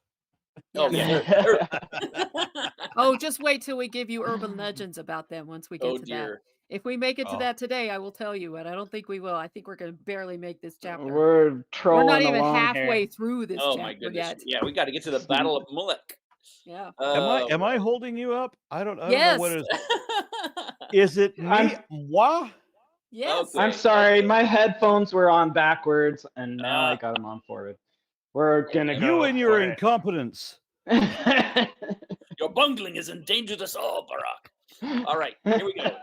Oh, Yes. yeah. Oh, just wait till we give you urban legends about them once we get Oh, to dear. that. If we make it to Oh. that today, I will tell you, but I don't think we will. I think we're going to barely make this chapter. We're trolling We're not even along halfway here. through this Oh, chapter my goodness. yet. Yeah, we got to get to the Battle of Moloch. Yeah. Am I holding you up? I don't know Yes. what it is. Is it me? Moi? Yes. Okay. I'm sorry, my headphones were on backwards, and now I Ah. got them on forward. We're gonna go. You and your for it. incompetence. Your bungling has endangered us all, Barack. All right, here we go.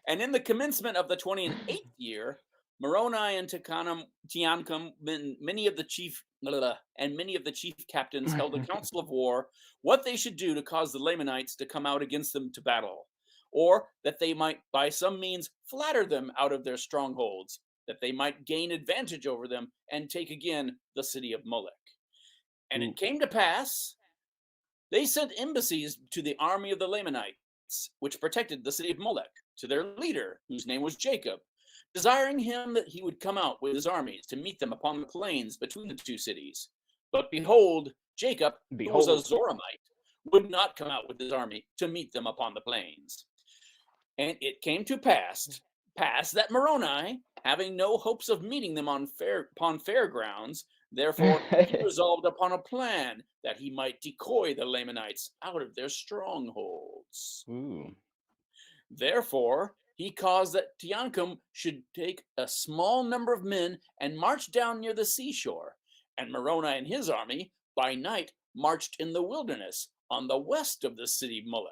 And in the commencement of the 28th year, Moroni and Teancum, many of the chief captains held a council of war, what they should do to cause the Lamanites to come out against them to battle, or that they might by some means flatter them out of their strongholds, that they might gain advantage over them and take again the city of Moloch. And it came to pass, they sent embassies to the army of the Lamanites, which protected the city of Moloch, to their leader, whose name was Jacob, desiring him that he would come out with his armies to meet them upon the plains between the two cities. But behold, Jacob, who was a Zoramite, would not come out with his army to meet them upon the plains. And it came to pass that Moroni, having no hopes of meeting them upon fair grounds, Therefore, he resolved upon a plan that he might decoy the Lamanites out of their strongholds. Ooh. Therefore, he caused that Teancum should take a small number of men and march down near the seashore. And Moroni and his army by night marched in the wilderness on the west of the city Moloch.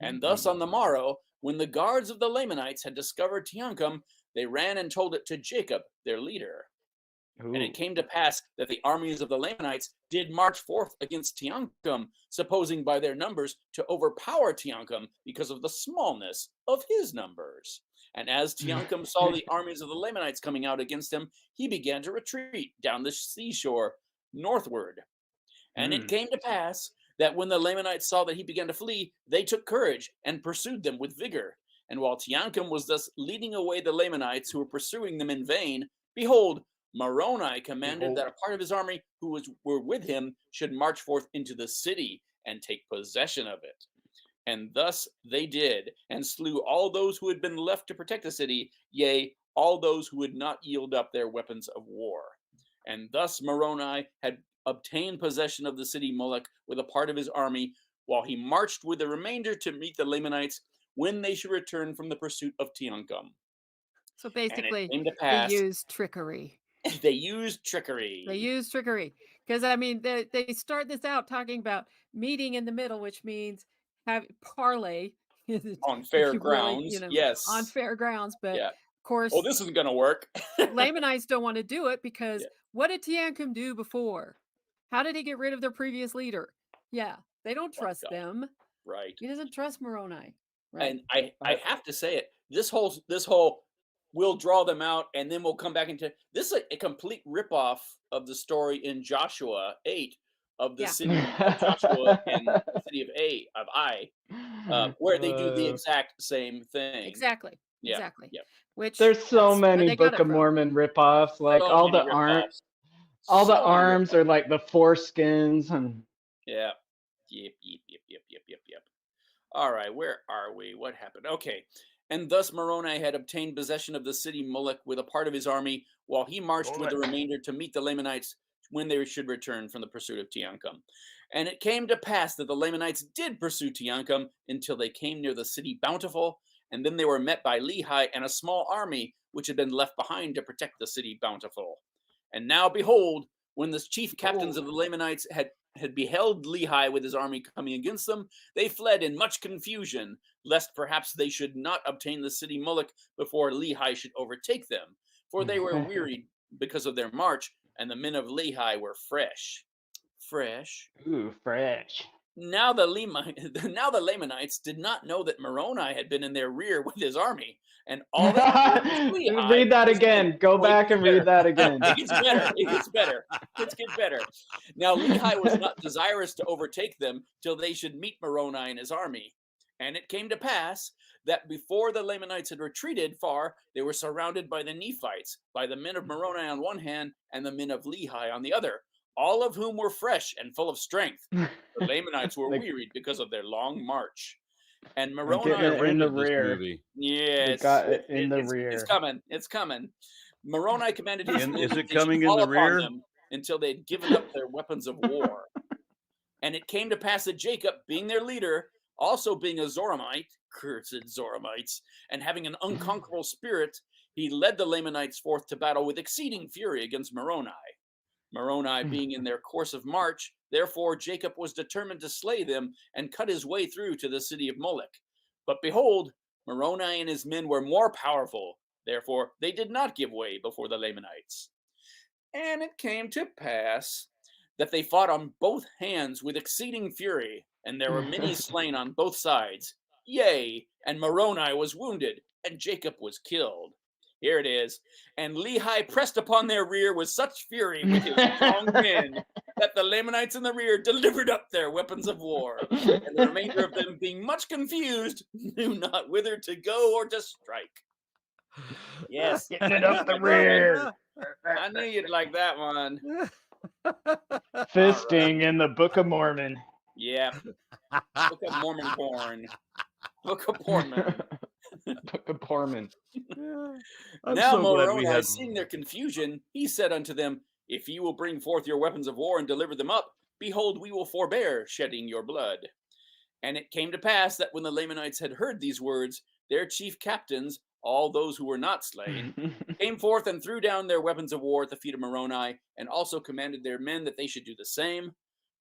And thus on the morrow, when the guards of the Lamanites had discovered Teancum, they ran and told it to Jacob, their leader. Ooh. And it came to pass that the armies of the Lamanites did march forth against Teancum, supposing by their numbers to overpower Teancum because of the smallness of his numbers. And as Teancum saw the armies of the Lamanites coming out against him, he began to retreat down the seashore northward. And it came to pass that when the Lamanites saw that he began to flee, they took courage and pursued them with vigor. And while Teancum was thus leading away the Lamanites who were pursuing them in vain, behold, Moroni commanded that a part of his army who were with him should march forth into the city and take possession of it. And thus they did, and slew all those who had been left to protect the city, yea, all those who would not yield up their weapons of war. And thus Moroni had obtained possession of the city Moloch with a part of his army, while he marched with the remainder to meet the Lamanites when they should return from the pursuit of Teancum. So basically, came to pass- they used trickery. They used trickery. They used trickery because I mean they start this out talking about meeting in the middle, which means have parlay on if fair you really, grounds. you know, Yes. on fair grounds. But Yeah. of course, Oh, this isn't going to work. Lamanites don't want to do it because Yeah. what did Teancum do before? How did he get rid of their previous leader? Yeah, they don't trust God. them. Right. He doesn't trust Moroni. Right. And I have to say it. This whole we'll draw them out and then we'll come back into this is a complete ripoff of the story in Joshua 8 of the Yeah. city of Joshua and the city of Ai, where they do the exact same thing. Exactly. Yeah. Exactly. Yeah. Which There's so that's where many they got Book it of from. Mormon ripoffs. Like So all many the arms, ripoffs. all the So many arms ripoffs. are like the foreskins and Yeah. Yep. All right, where are we? What happened? Okay. And thus Moroni had obtained possession of the city Moloch with a part of his army, while he marched with the remainder to meet the Lamanites when they should return from the pursuit of Teancum. And it came to pass that the Lamanites did pursue Teancum until they came near the city Bountiful, and then they were met by Lehi and a small army which had been left behind to protect the city Bountiful. And now behold, when the chief captains of the Lamanites had beheld Lehi with his army coming against them, they fled in much confusion, lest perhaps they should not obtain the city Moloch before Lehi should overtake them. For they were wearied because of their march, and the men of Lehi were fresh. ooh, fresh. Now the Lamanites did not know that Moroni had been in their rear with his army, and all they heard was Lehi. Read that again. Go back and read that again. It gets better. It gets better. It gets better. Now Lehi was not desirous to overtake them till they should meet Moroni and his army. And it came to pass that before the Lamanites had retreated far, they were surrounded by the Nephites, by the men of Moroni on one hand and the men of Lehi on the other, all of whom were fresh and full of strength. The Lamanites were Like- wearied because of their long march. And getting Moroni, it in the Rented this rear. movie. yes, got it in the it's rear. coming. It's coming. Moroni commanded his And men is that it they should coming in fall the upon rear? them until they had given up their weapons of war. And it came to pass that Jacob, being their leader, also being a Zoramite, cursed Zoramites, and having an unconquerable spirit, he led the Lamanites forth to battle with exceeding fury against Moroni. Moroni being in their course of march, therefore Jacob was determined to slay them and cut his way through to the city of Moloch. But behold, Moroni and his men were more powerful, therefore they did not give way before the Lamanites. And it came to pass that they fought on both hands with exceeding fury, and there were many slain on both sides. Yea, and Moroni was wounded, and Jacob was killed. Here it is. And Lehi pressed upon their rear with such fury with his strong men that the Lamanites in the rear delivered up their weapons of war. And the remainder of them, being much confused, knew not whither to go or to strike. Yes. Getting it up the rear. I knew you'd like that one. Fisting in the Book of Mormon. Yeah. Book of Mormon porn. Book of Mormon. Book of Mormon. I'm Now so glad we Moroni, had. seeing their confusion, he said unto them, If ye will bring forth your weapons of war and deliver them up, behold, we will forbear shedding your blood. And it came to pass that when the Lamanites had heard these words, their chief captains, all those who were not slain, came forth and threw down their weapons of war at the feet of Moroni, and also commanded their men that they should do the same.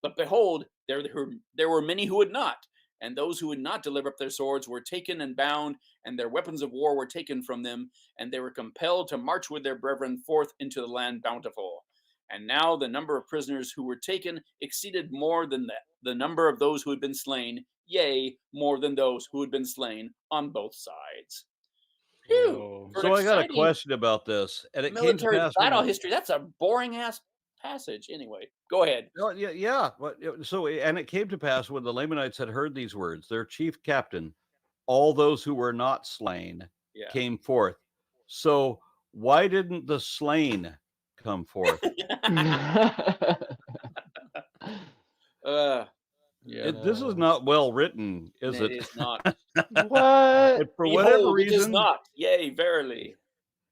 But behold, there were many who would not, and those who would not deliver up their swords were taken and bound, and their weapons of war were taken from them, and they were compelled to march with their brethren forth into the land bountiful. And now the number of prisoners who were taken exceeded more than the number of those who had been slain, yea, more than those who had been slain on both sides. Phew, for an So I got a exciting question about this, and it came to military pass when battle the- history. That's a boring ass passage. Anyway, go ahead. Oh, yeah. But so, and it came to pass when the Lamanites had heard these words, their chief captain, all those who were not slain, Yeah. came forth. So why didn't the slain come forth? Yeah. This is not well written, is It it? is not. What? And for whatever Behold, it is reason, not. Yea, verily.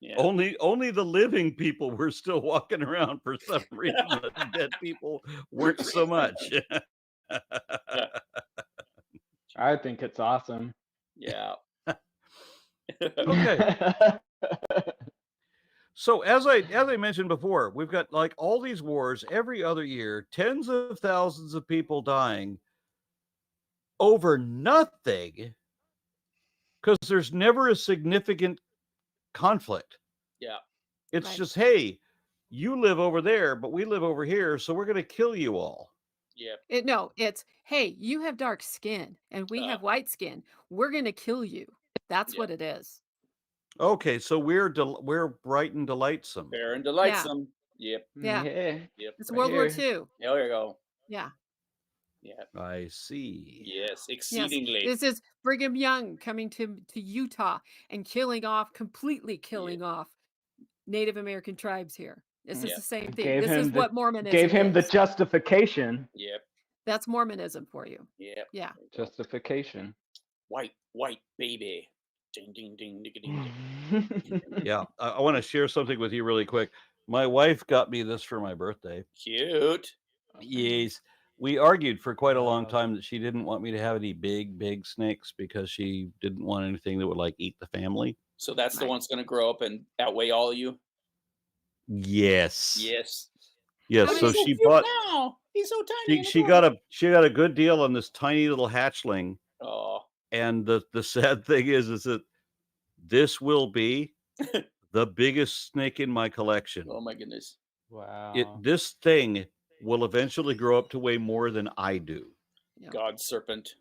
Yeah. only the living people were still walking around for some reason. The dead people weren't so much. I think it's awesome. Yeah. Okay. So as I mentioned before, we've got like all these wars every other year, tens of thousands of people dying over nothing because there's never a significant conflict. Yeah. It's Right. just, hey, you live over there, but we live over here, so we're going to kill you all. Yeah. No, it's, hey, you have dark skin and we have white skin. We're going to kill you. That's Yeah. what it is. Okay, so we're bright and delightsome. Fair and delightsome. Yep. Yeah. Yep. It's Right World War here. II. There you go. Yeah. Yeah. I see. Yes. Yes. Exceedingly. This is Brigham Young coming to Utah and completely killing off Native American tribes here. This is Yeah. the same thing. Gave This him is the- what Mormonism Gave him the is. justification. Yep. That's Mormonism for you. Yep. Yeah. Justification. White baby. Ding ding ding ding ding. ding. Yeah, I want to share something with you really quick. My wife got me this for my birthday. Cute. Yes. We argued for quite a long Wow. time that she didn't want me to have any big snakes because she didn't want anything that would like eat the family. So that's the Right. one that's going to grow up and outweigh all of you. Yes. Yes. Yes. How So many- she Cute bought now. He's so tiny. she and got a good deal on this tiny little hatchling. Oh. And the sad thing is that this will be the biggest snake in my collection. Oh my goodness. Wow. This thing will eventually grow up to weigh more than I do. Yeah. God serpent.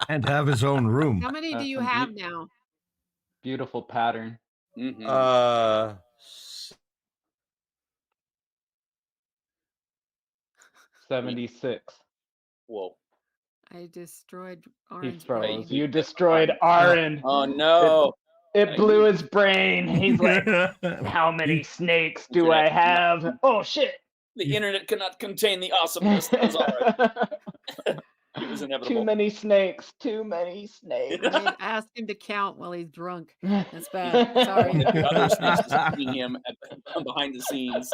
And have his own room. How many do That's you some have now? Beautiful pattern. Mhm. 76. Whoa. I destroyed He Orange. froze. Brain. You destroyed Aaron. Oh no. It blew his brain. He's like, how many snakes do I have? Oh, shit. The internet cannot contain the awesomeness that was Aaron. It was inevitable. Too many snakes. Too many snakes. I mean, ask him to count while he's drunk. That's bad. Sorry. The other snakes just eating him behind the scenes.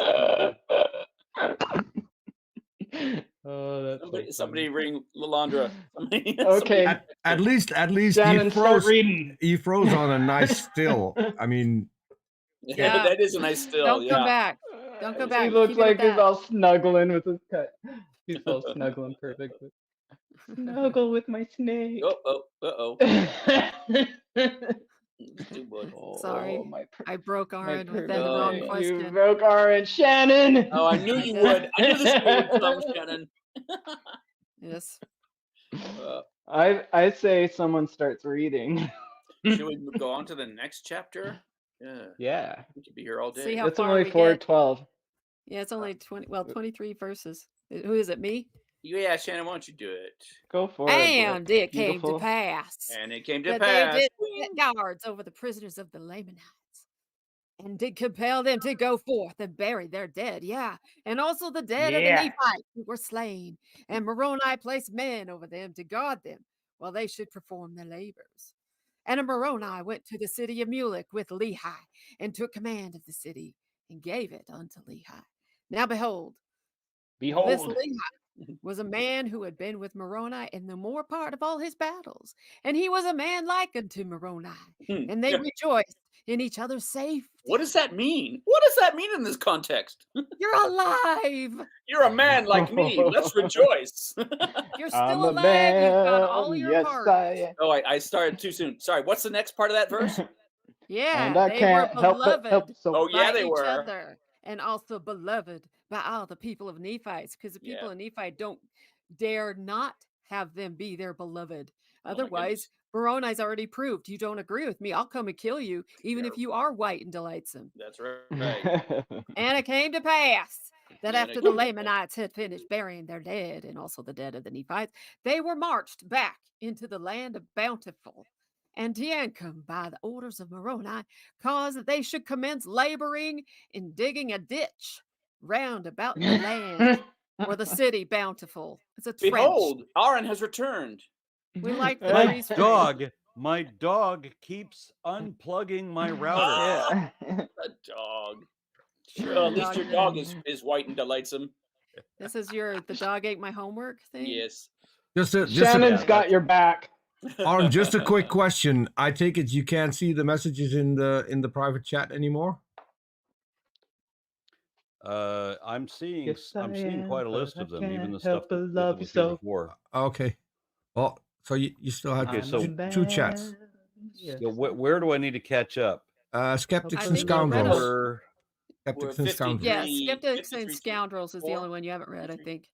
Oh, that's Somebody ring Lalandra. Somebody- Okay, At least Shannon, he start froze. reading. He froze on a nice still. I mean, Yeah, that is a nice still. Don't yeah. come back. Don't go back. He looks Keep it at like he's that. all snuggling with his cut. He's all snuggling perfectly. Snuggle with my snake. Oh. Too much. Sorry. I broke Aaron with that Oh, wrong yeah. You question. broke Aaron. Shannon! Oh, I knew you would. I knew this would come, Shannon. Yes. I say someone starts reading. Should we go on to the next chapter? Yeah. Yeah. We could be here all See day. how It's far only we get. 4:12. Yeah, it's only 23 verses. Who is it? Me? Yeah, Shannon, why don't you do it? Go for it. And it came to Beautiful. pass And it came to that pass. they did set guards over the prisoners of the Lamanites, and did compel them to go forth and bury their dead. Yeah, and also the dead of the Yeah. Nephites who were slain. And Moroni placed men over them to guard them while they should perform their labors. And a Moroni went to the city of Mulek with Lehi, and took command of the city, and gave it unto Lehi. Now behold, this Behold. Lehi was a man who had been with Moroni in the more part of all his battles, and he was a man like unto Moroni, and they rejoiced in each other's safety. What does that mean? What does that mean in this context? You're alive. You're a man like me. Let's rejoice. You're I'm still a alive. You've got all man, your yes, parts. I am. Oh, I started too soon. Sorry. What's the next part of that verse? Yeah, And I they can't were help but beloved help so. Oh, yeah, by they each were. other, and also beloved by all the people of Nephi, because the people Yeah. of Nephi don't dare not have them be their beloved. Oh, my Otherwise, Moroni's already proved you don't agree with me. I'll come and kill you, even if you are white and delightsome. That's right. And it came to pass that And after it the came to pass. Lamanites had finished burying their dead, and also the dead of the Nephites, they were marched back into the land of Bountiful. And Teancum, by the orders of Moroni, caused that they should commence laboring in digging a ditch round about the land for the city Bountiful. It's a trench. Behold, Aaron has returned. We like the My refrain. dog keeps unplugging my router. Ah, Yeah. a dog. Sure, Well, the at least dog your did. dog is white and delightsome. This is the dog ate my homework thing. Yes. Shannon's Yeah, got your back. Aaron, just a quick question. I take it you can't see the messages in the private chat anymore? I'm seeing Yes, I quite a am, list but of I them, even can't the stuff help but that love you was here so. before. Okay. Well, so you still have Okay, so two chats. Yes, So where do I need to catch up? Skeptics I and think you read them. Scoundrels. We're Skeptics We're and Scoundrels. Yeah, 53, Skeptics 53, and Scoundrels is the 4. only one you haven't read, I think.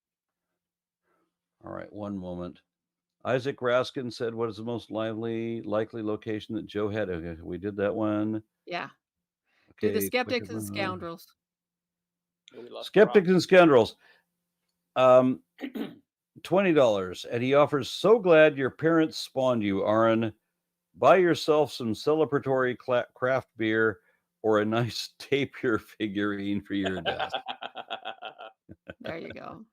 all right. One moment. Isaac Raskin said, "What is the most likely location that Joe had?" Okay, we did that one. Yeah. Okay, Do the Skeptics and Scoundrels. Oh, we lost Skeptics and Scoundrels. $20, and he offers. So glad your parents spawned you, Aaron. Buy yourself some celebratory craft beer or a nice tapir figurine for your desk. There you go.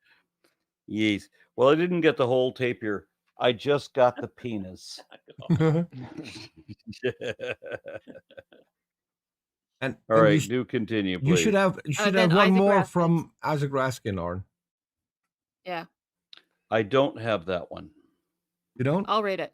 Yes. Well, I didn't get the whole tapir. I just got the penis. And All right, you, do continue, please. you should have Then one Isaac more Raskin. from Isaac Raskin, Aaron. Yeah, I don't have that one. You don't? I'll read it.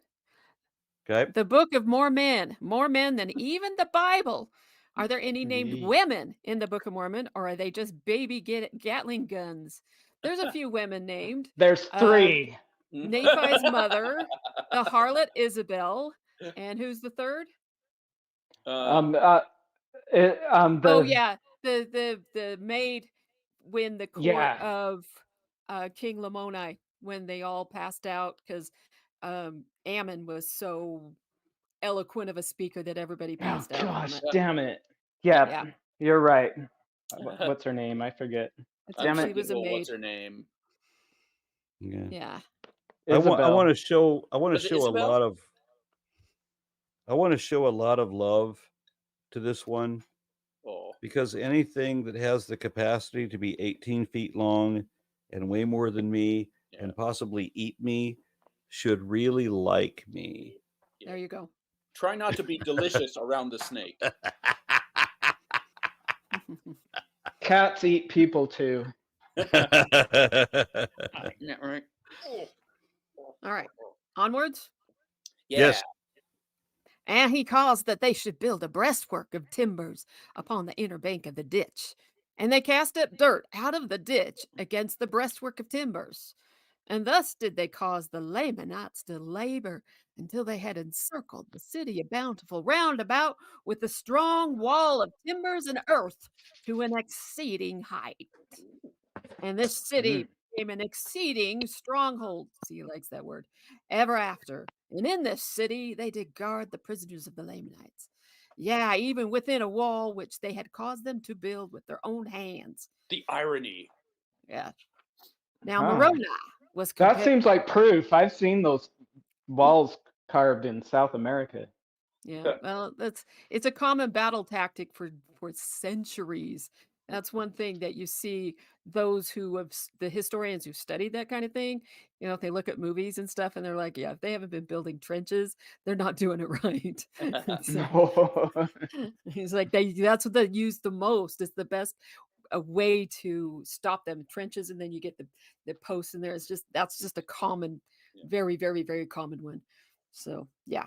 Okay. The Book of more men than even the Bible. Are there any named women in the Book of Mormon, or are they just baby Gatling guns? There's a few women named. There's 3. Nephi's mother, the harlot Isabel, and who's the third? Oh yeah, the maid when the court of King Lamoni, when they all passed out because Ammon was so eloquent of a speaker that everybody passed out. Gosh, damn it! Yeah, Yeah. you're right. What's her name? I forget. I Damn think it. she was a maid. What's her name? Yeah. Yeah. I want to show Was it a Isabel? lot of love to this one. Oh. Because anything that has the capacity to be 18 feet long and way more than me and possibly eat me should really like me. There you go. Try not to be delicious around the snake. Cats eat people too. Isn't that right? All right. Onwards. Yeah. Yes. And he caused that they should build a breastwork of timbers upon the inner bank of the ditch. And they cast up dirt out of the ditch against the breastwork of timbers. And thus did they cause the Lamanites to labor until they had encircled the city of Bountiful round about with a strong wall of timbers and earth to an exceeding height. And this city became an exceeding stronghold. See, he likes that word. Ever after. And in this city they did guard the prisoners of the Lamanites. Yeah, even within a wall which they had caused them to build with their own hands. The irony. Yeah. Now Moroni was That seems like proof. I've seen those walls carved in South America. Yeah, well, it's a common battle tactic for centuries. That's one thing that you see those who have the historians who studied that kind of thing, if they look at movies and stuff and they're like, yeah, if they haven't been building trenches, they're not doing it right. So No. he's like, that's what they use the most. It's the best a way to stop them trenches, and then you get the posts in there. That's just a common, very, very, very common one. So yeah.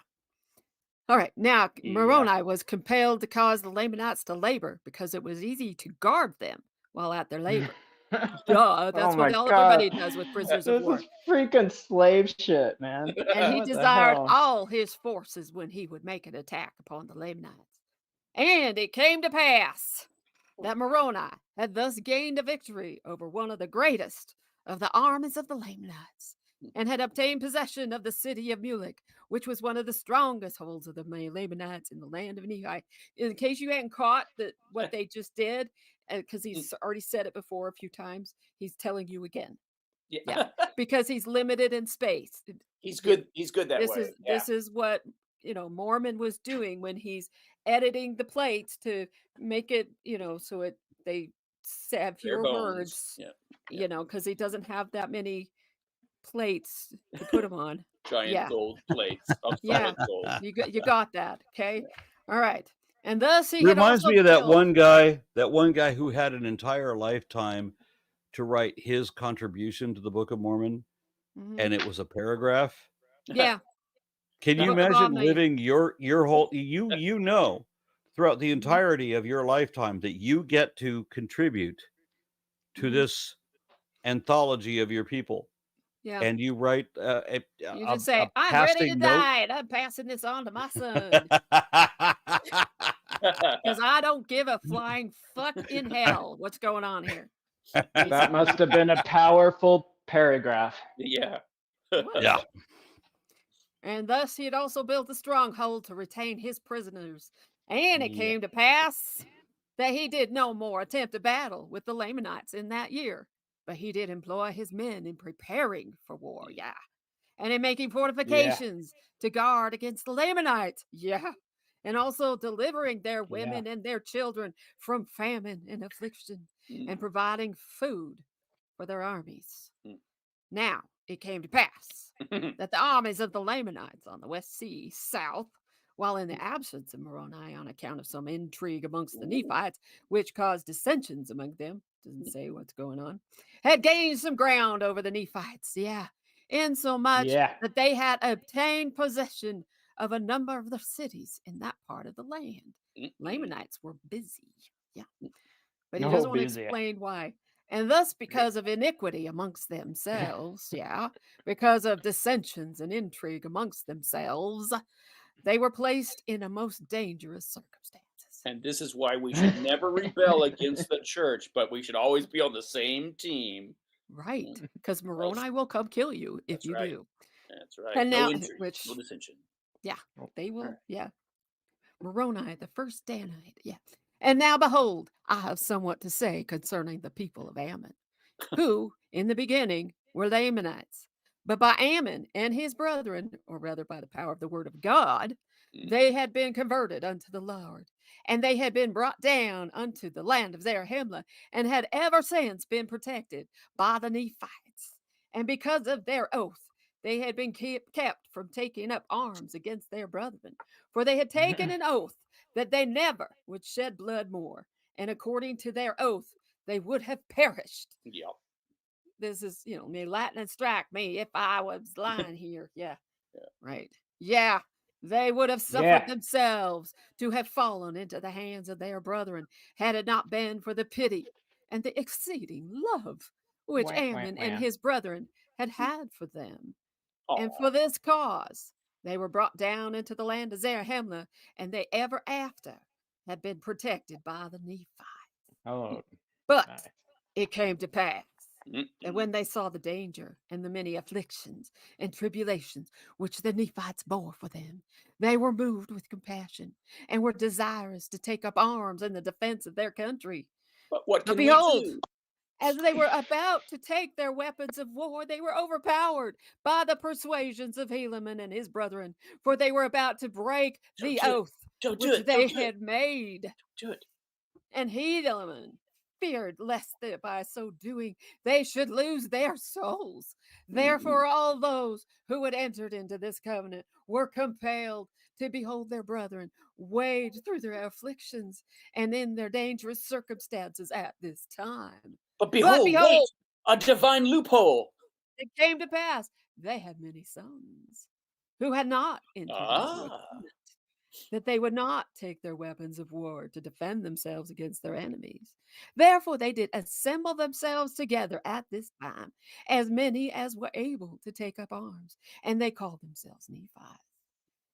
All right. Now Moroni was compelled to cause the Lamanites to labor because it was easy to guard them while at their labor. Duh, that's Oh what my everybody God. does with prisoners of This war. is freaking slave shit, man. And he What the desired hell? all his forces when he would make an attack upon the Lamanites. And it came to pass that Moroni had thus gained a victory over one of the greatest of the armies of the Lamanites, and had obtained possession of the city of Mulek, which was one of the strongest holds of the Lamanites in the land of Nephi. In case you hadn't caught what they just did, because he's already said it before a few times, he's telling you again. Yeah, because he's limited in space. He's good. He's good that way. This is what Mormon was doing when he's editing the plates to make it so they have fewer words. Because he doesn't have that many plates to put them on. Giant gold plates of solid gold. You got that. Okay. All right. And thus he reminds me of that killed one guy who had an entire lifetime to write his contribution to the Book of Mormon, and it was a paragraph. Yeah. Can you imagine living your whole throughout the entirety of your lifetime that you get to contribute to this anthology of your people? Yeah. And you write you just say, I'm ready to die, and I'm passing this on to my son. Because I don't give a flying fuck in hell what's going on here. That must have been a powerful paragraph. Yeah. Yeah. And thus he had also built a stronghold to retain his prisoners. And it came to pass that he did no more attempt a battle with the Lamanites in that year, but he did employ his men in preparing for war, and in making fortifications to guard against the Lamanites, and also delivering their women and their children from famine and affliction, and providing food for their armies. Now it came to pass that the armies of the Lamanites on the West Sea south, while in the absence of Moroni on account of some intrigue amongst the Nephites, which caused dissensions among them, doesn't say what's going on, had gained some ground over the Nephites, insomuch that they had obtained possession of a number of the cities in that part of the land. Lamanites were busy, but he doesn't want to explain why. And thus, because of iniquity amongst themselves, because of dissensions and intrigue amongst themselves, they were placed in a most dangerous circumstances. And this is why we should never rebel against the church, but we should always be on the same team. Right, because Moroni will come kill you if you do. That's right. And no now, intrigue, no dissension. They will, Moroni, the first Danite, And now behold, I have somewhat to say concerning the people of Ammon, who in the beginning were Lamanites. But by Ammon and his brethren, or rather by the power of the word of God, they had been converted unto the Lord, and they had been brought down unto the land of Zarahemla, and had ever since been protected by the Nephites. And because of their oath, they had been kept from taking up arms against their brethren, for they had taken an oath that they never would shed blood more, and according to their oath, they would have perished. Yep. This is, may lightning strike me if I was lying here. Right. They would have suffered themselves to have fallen into the hands of their brethren, had it not been for the pity and the exceeding love which Ammon and his brethren had for them. And for this cause, they were brought down into the land of Zarahemla, and they ever after had been protected by the Nephites. But it came to pass that when they saw the danger and the many afflictions and tribulations which the Nephites bore for them, they were moved with compassion and were desirous to take up arms in the defense of their country. But what can behold, we do? As they were about to take their weapons of war, they were overpowered by the persuasions of Helaman and his brethren, for they were about to break the oath which they had made. Do it. And Helaman feared lest that by so doing they should lose their souls. Therefore, all those who had entered into this covenant were compelled to behold their brethren wade through their afflictions and in their dangerous circumstances at this time. But behold, wait, a divine loophole. It came to pass they had many sons who had not entered into a covenant, that they would not take their weapons of war to defend themselves against their enemies. Therefore, they did assemble themselves together at this time, as many as were able to take up arms, and they called themselves Nephites.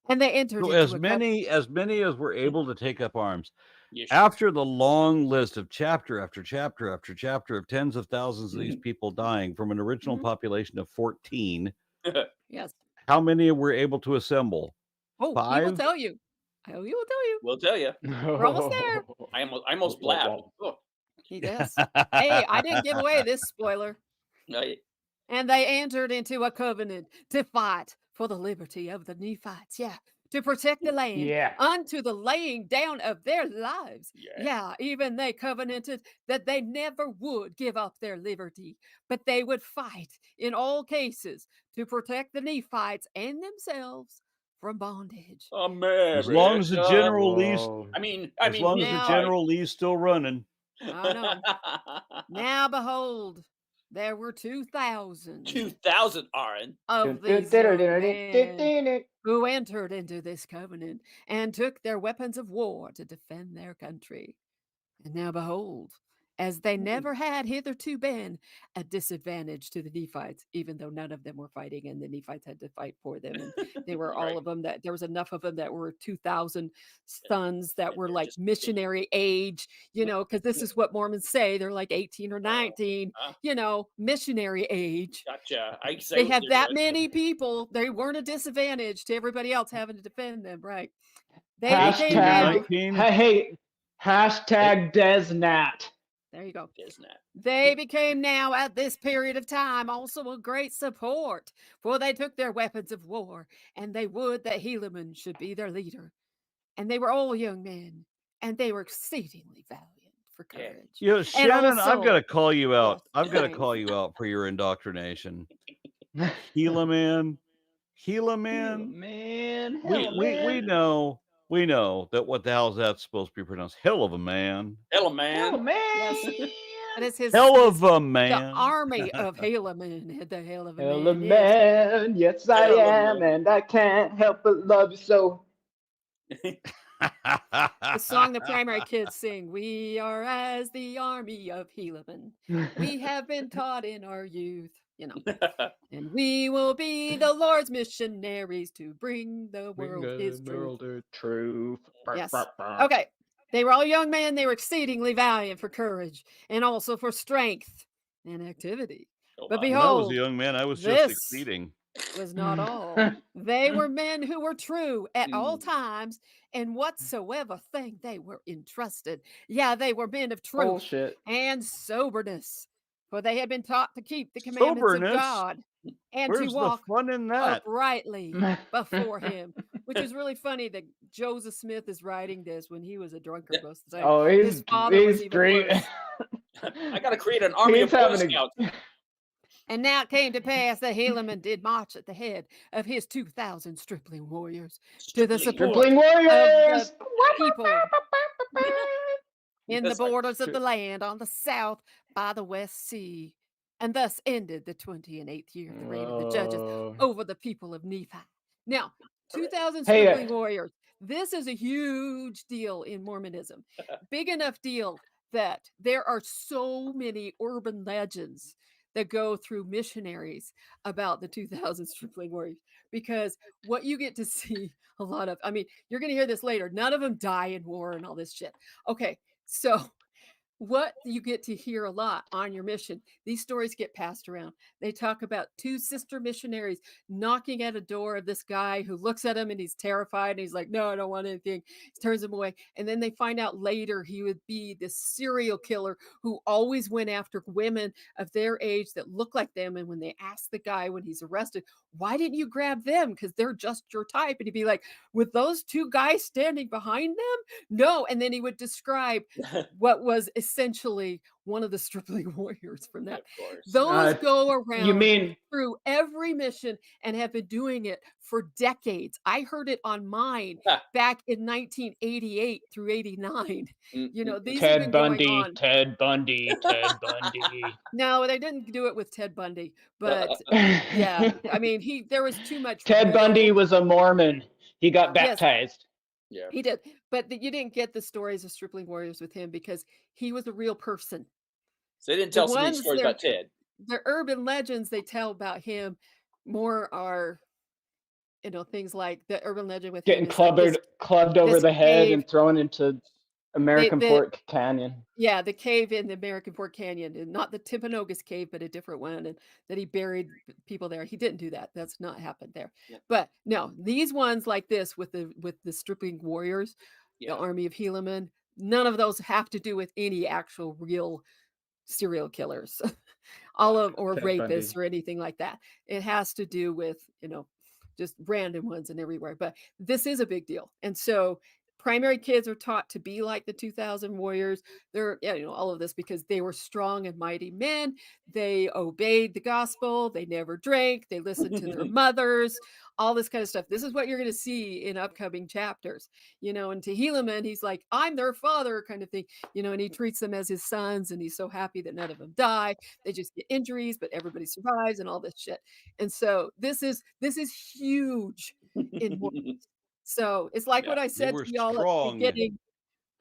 And they entered So into as a many as were able to take up arms. Yes. After the long list of chapter after chapter after chapter of tens of thousands of these people dying from an original population of 14, Yes. how many were able to assemble? Oh, he will 5? tell you. Oh, he will tell you. We'll tell you. We're almost there. I almost blabbed. Oh. He does. Hey, I didn't give away this spoiler. Right. And they entered into a covenant to fight for the liberty of the Nephites. Yeah. To protect the land Yeah. unto the laying down of their lives. Yeah. Yeah. Even they covenanted that they never would give up their liberty, but they would fight in all cases to protect the Nephites and themselves from bondage. America. As long as the General Lee's Whoa. as long as the now- General Lee's still running. I know. Now behold, there were 2,000 2,000, Aaron. of these young men who entered into this covenant and took their weapons of war to defend their country. And now behold, as they never had hitherto been a disadvantage to the Nephites, even though none of them were fighting and the Nephites had to fight for them. And they were all Right. of them that there was enough of them that were 2,000 sons that And were they're like just missionary age, because this is what Mormons say. They're like 18 or 19, missionary age. Gotcha. I say They what have they're that doing. many people. They weren't a disadvantage to everybody else having to defend them, right? They became Hashtag, 19. hey, hashtag Desnat. there you go. Isn't it? They became now at this period of time also a great support, for they took their weapons of war, and they would that Helaman should be their leader. And they were all young men, and they were exceedingly valiant for Yeah. courage. Shannon, I've also got to call you out. for I've got to strength. call you out for your indoctrination. Gila man. Man, We know that what the hell is that supposed to be pronounced? Hell of a man. Hello, man. Yes. But it's his Hell of a the man. army of Helaman, the hell of a Hella man. Yes. man, yes I Hella am, man. and I can't help but love you so. The song the primary kids sing, we are as the army of Helaman. We have been taught in our youth, and we will be the Lord's missionaries to bring the world his truth. Truth. Yes. Okay. They were all young men. They were exceedingly valiant for courage and also for strength and activity. Oh, But my. When I was a behold, young man, I was this just succeeding. was not all. They were men who were true at all times in whatsoever thing they were entrusted. Yeah, they were men of truth Bullshit. and soberness, for they had been taught to keep the commandments Soberness? of God and Where's to the walk fun in that? uprightly before him, which is really funny that Joseph Smith is writing this when he was a drunkard most of the time. Oh, His father was he's even great. worse. I got to create an army of He's Boy having a- Scouts. And now it came to pass that Helaman did march at the head of his 2,000 stripling warriors to the support Tripling Warriors! of people in the That's like borders of the land on the south by the West Sea. And thus ended the 28th year of the reign of the judges over the people of Nephi. Now, 2,000 Hey, stripling warriors. This is a huge deal in Mormonism. Big enough deal that there are so many urban legends that go through missionaries about the 2,000 stripling warriors, because what you get to see a lot of, you're going to hear this later. None of them die in war and all this shit. Okay, so what you get to hear a lot on your mission, these stories get passed around. They talk about 2 sister missionaries knocking at a door of this guy who looks at him and he's terrified and he's like, no, I don't want anything. He turns him away. And then they find out later he would be this serial killer who always went after women of their age that look like them. And when they ask the guy when he's arrested, why didn't you grab them? Because they're just your type. And he'd be like, with those 2 guys standing behind them? No. And then he would describe what was essentially essentially one of the Stripling warriors from that. Of course. Those go around You mean through every mission and have been doing it for decades. I heard it on mine Ha. back in 1988 through 89. You know, these have Ted been going Bundy, on. Ted Bundy, Ted Bundy. No, they didn't do it with Ted Bundy, but yeah, I mean, there was too much. Ted real- Bundy was a Mormon. He got Yes. baptized. Yeah. He did, but you didn't get the stories of Stripling warriors with him because he was a real person. So they didn't The tell so many ones stories they're- about Ted. The urban legends they tell about him more are, you know, things like the urban legend with Getting him is like clubbed over this the head cave- and thrown into American the- Fork Canyon. yeah, the cave in the American Fork Canyon, and not the Timpanogos cave, but a different one, and that he buried people there. He didn't do that. That's not happened there. Yeah. But no, these ones like this with the Stripling warriors, Yeah. the army of Helaman, none of those have to do with any actual real serial killers, or Ted rapists Bundy. or anything like that. It has to do with, you know, just random ones and everywhere. But this is a big deal, and so primary kids are taught to be like the 2000 warriors. They're, you know, all of this because they were strong and mighty men. They obeyed the gospel. They never drank. They listened to their mothers, all this kind of stuff. This is what you're going to see in upcoming chapters, you know, and to Helaman, he's like, I'm their father kind of thing, you know, and he treats them as his sons, and he's so happy that none of them die. They just get injuries, but everybody survives and all this shit. And so this is huge in Mormon. So it's like Yeah, what I said were to y'all at the strong. beginning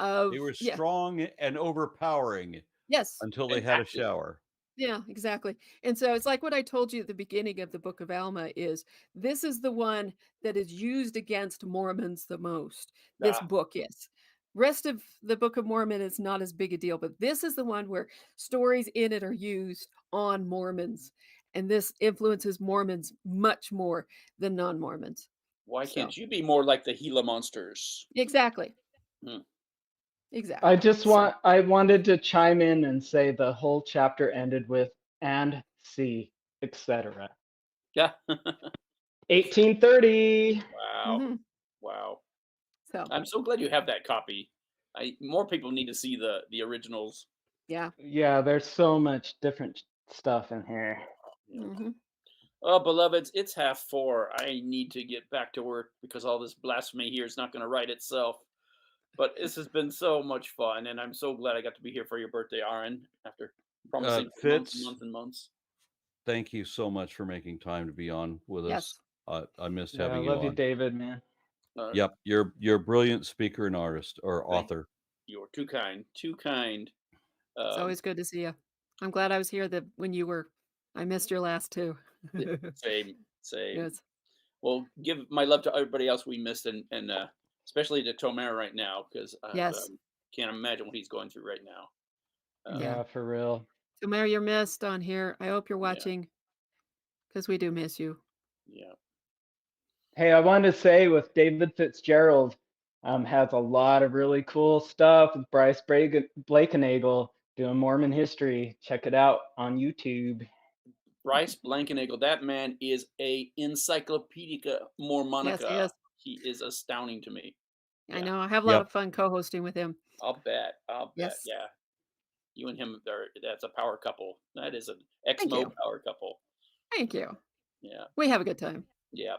of They were yeah, strong and overpowering yes. until they had a Exactly. shower. Yeah, exactly. And so it's like what I told you at the beginning of the Book of Alma is this is the one that is used against Mormons the most. This Ah. book is. Rest of the Book of Mormon is not as big a deal, but this is the one where stories in it are used on Mormons. And this influences Mormons much more than non-Mormons. Why So- can't you be more like the Gila monsters? Exactly. Hmm. Exactly. I wanted to chime in and say the whole chapter ended with and see, etc. Yeah. 1830. Wow. Mhm. Wow. So I'm so glad you have that copy. More people need to see the originals. yeah. Yeah, there's so much different stuff in here. Mhm. Oh, beloveds, it's 4:30. I need to get back to work because all this blasphemy here is not going to right itself. But this has been so much fun, and I'm so glad I got to be here for your birthday, Aaron, after promising for months and Fitz, months and months. thank you so much for making time to be on with Yes. us. I missed Yeah, I having you love you, on. David, man. Yep, you're a brilliant speaker and artist or Thank author. You're too kind. Too kind. It's always good to see you. I'm glad I was here when you were. I missed your last two. Same. Yes. Well, give my love to everybody else we missed, and especially to Tomer right now, because I Yes. can't imagine what he's going through right now. Yeah. Yeah, for real. So, Mary, you're missed on here. I hope you're Yeah. watching because we do miss you. Yeah. Hey, I wanted to say with David Fitzgerald, has a lot of really cool stuff with Bryce Blankenagel doing Mormon history. Check it out on YouTube. Bryce Blankenagel, that man is a Encyclopedia Mormonica. Yes, he is. He is astounding to me. I Yeah. know. I have a lot Yep. of fun co-hosting with him. I'll bet. Yes. Yeah. You and him that's a power couple. That is an Thank Exmo you. power couple. Thank you. Yeah. We have a good time. Yeah.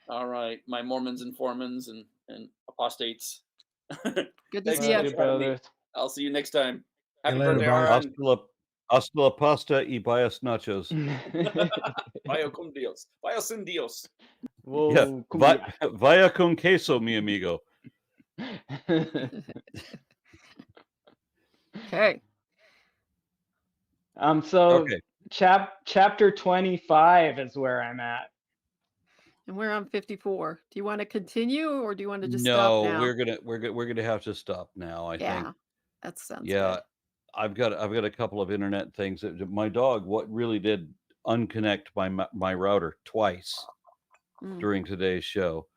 All right. My Mormons and Formans and apostates. Good to Thanks see so Love you. much you, for having me. brothers. I'll see you next time. Happy later, birthday, Bryce. Aaron. Hasta la pasta y bias nachos. Vaya con Dios. Vaya sin Dios. Whoa, Yeah, cumbia. vaya con queso, mi amigo. Okay. So Okay. chapter 25 is where I'm at. And we're on 54. Do you want to continue or do you want to just No, stop now? we're gonna have to stop now. I think. Yeah. That sounds Yeah, good. I've got a couple of internet things that my dog. What really did unconnect my router twice Mm. during today's show,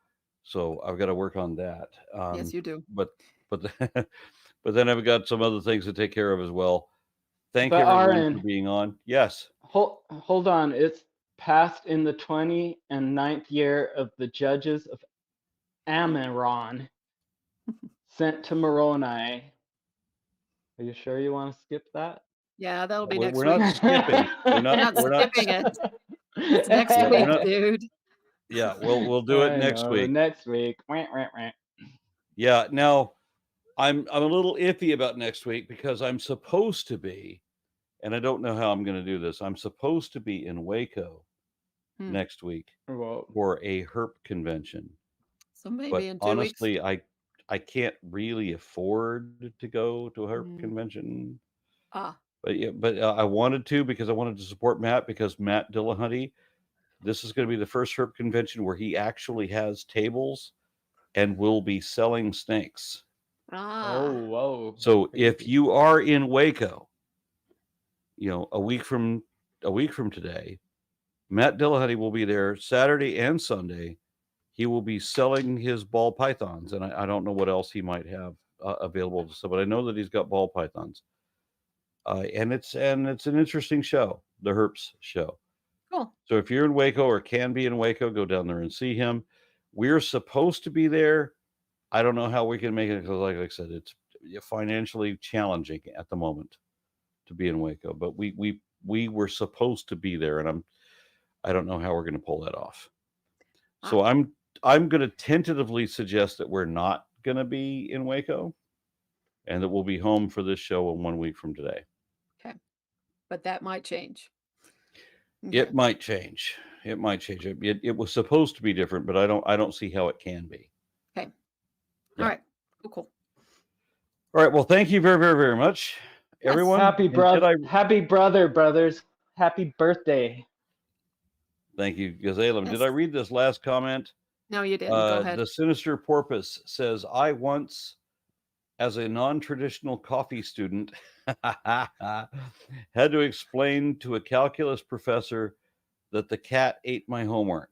so I've got to work on that. Yes, you do. But but then I've got some other things to take care of as well. Thank But everyone Aaron- for being on. Yes. Hold on. It's passed in the 29th year of the judges of Amiron sent to Moroni. Are you sure you want to skip that? Yeah, that'll be We're- next we're week. not skipping. We're not skipping it. It's next Yeah, we're week, not- dude. Yeah, we'll do it I next know, week. Next week. Wah, wah, wah. Yeah. Now, I'm a little iffy about next week because I'm supposed to be, and I don't know how I'm going to do this. I'm supposed to be in Waco next week Whoa. for a herp convention. So maybe But in 2 honestly, weeks. I can't really afford to go to a herp Mm. convention. Ah, But yeah, but I wanted to because I wanted to support Matt because Matt Dillahunty, this is going to be the first herp convention where he actually has tables and will be selling snakes. ah. Oh, whoa. So if Crazy. you are in Waco, a week from today, Matt Dillahunty will be there Saturday and Sunday. He will be selling his ball pythons, and I don't know what else he might have available to sell, but I know that he's got ball pythons. And it's an interesting show, the Herps show. Cool. So if you're in Waco or can be in Waco, go down there and see him. We're supposed to be there. I don't know how we can make it because, like I said, it's financially challenging at the moment to be in Waco. But we were supposed to be there, and I don't know how we're going to pull that off. So I'm going to tentatively suggest that we're not going to be in Waco, and that we'll be home for this show in 1 week from today. Okay. But that might change. It might change. It might change. It was supposed to be different, but I don't see how it can be. Okay. Yeah. All right. Cool. All right. Well, thank you very, very, very much, Yes. everyone. Happy And brother. Happy brother, brothers. Happy birthday. Thank you, Gazalem. Did Yes. I read this last comment? No, you didn't. Go ahead. The Sinister Porpoise says, I once, as a non-traditional coffee student, had to explain to a calculus professor that the cat ate my homework.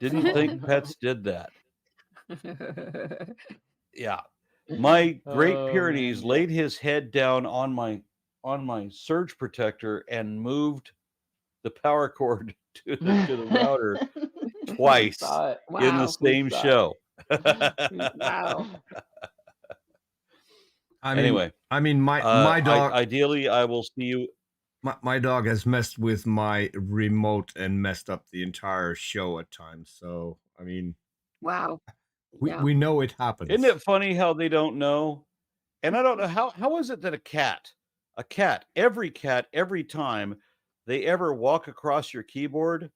Didn't think pets did that. Yeah. My Great Oh, Pyrenees man. laid his head down on my surge protector and moved the power cord to the router twice Saw it. in the Wow. same saw it. show. Wow. Anyway, I mean, my dog. ideally, I will see you. My dog has messed with my remote and messed up the entire show at times. So I mean, Wow. Yeah. we know it happens. Isn't it funny how they don't know? And I don't know how is it that every cat, every time they ever walk across your keyboard,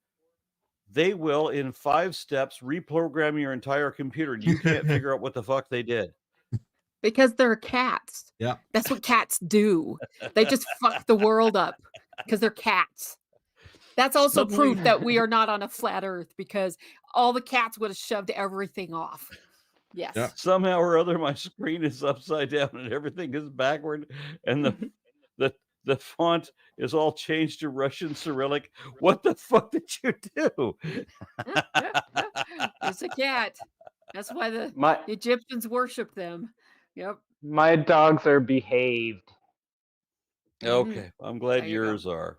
they will in 5 steps reprogram your entire computer. And you can't figure out what the fuck they did. Because they're cats. Yeah. That's what cats do. They just fuck the world up because they're cats. That's also proof that we are not on a flat earth because all the cats would have shoved everything off. Yes. Yeah. Somehow or other, my screen is upside down and everything is backward, and the font is all changed to Russian Cyrillic. What the fuck did you do? It's a cat. That's why the My Egyptians worship them. Yep. my dogs are behaved. Okay, I'm glad There you go. yours are.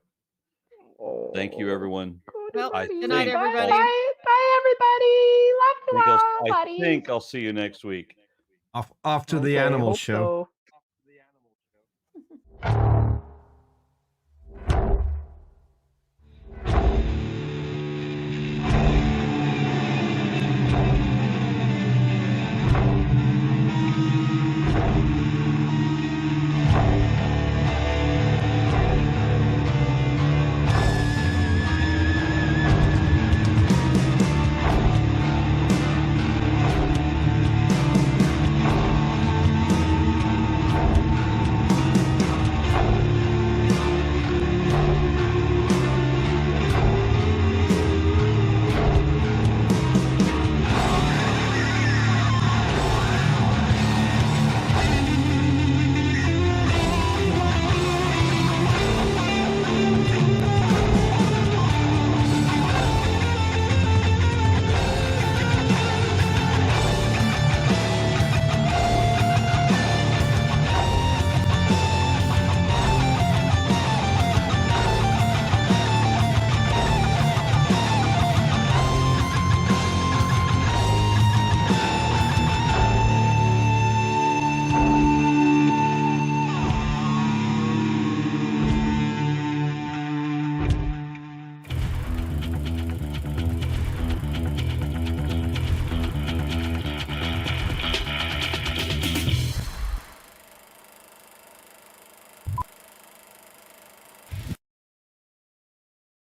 Thank you, everyone. Well, I good night, think everybody. Bye, everybody. Love you all, I buddy. think I'll see you next week. Off to the animal hope show. so.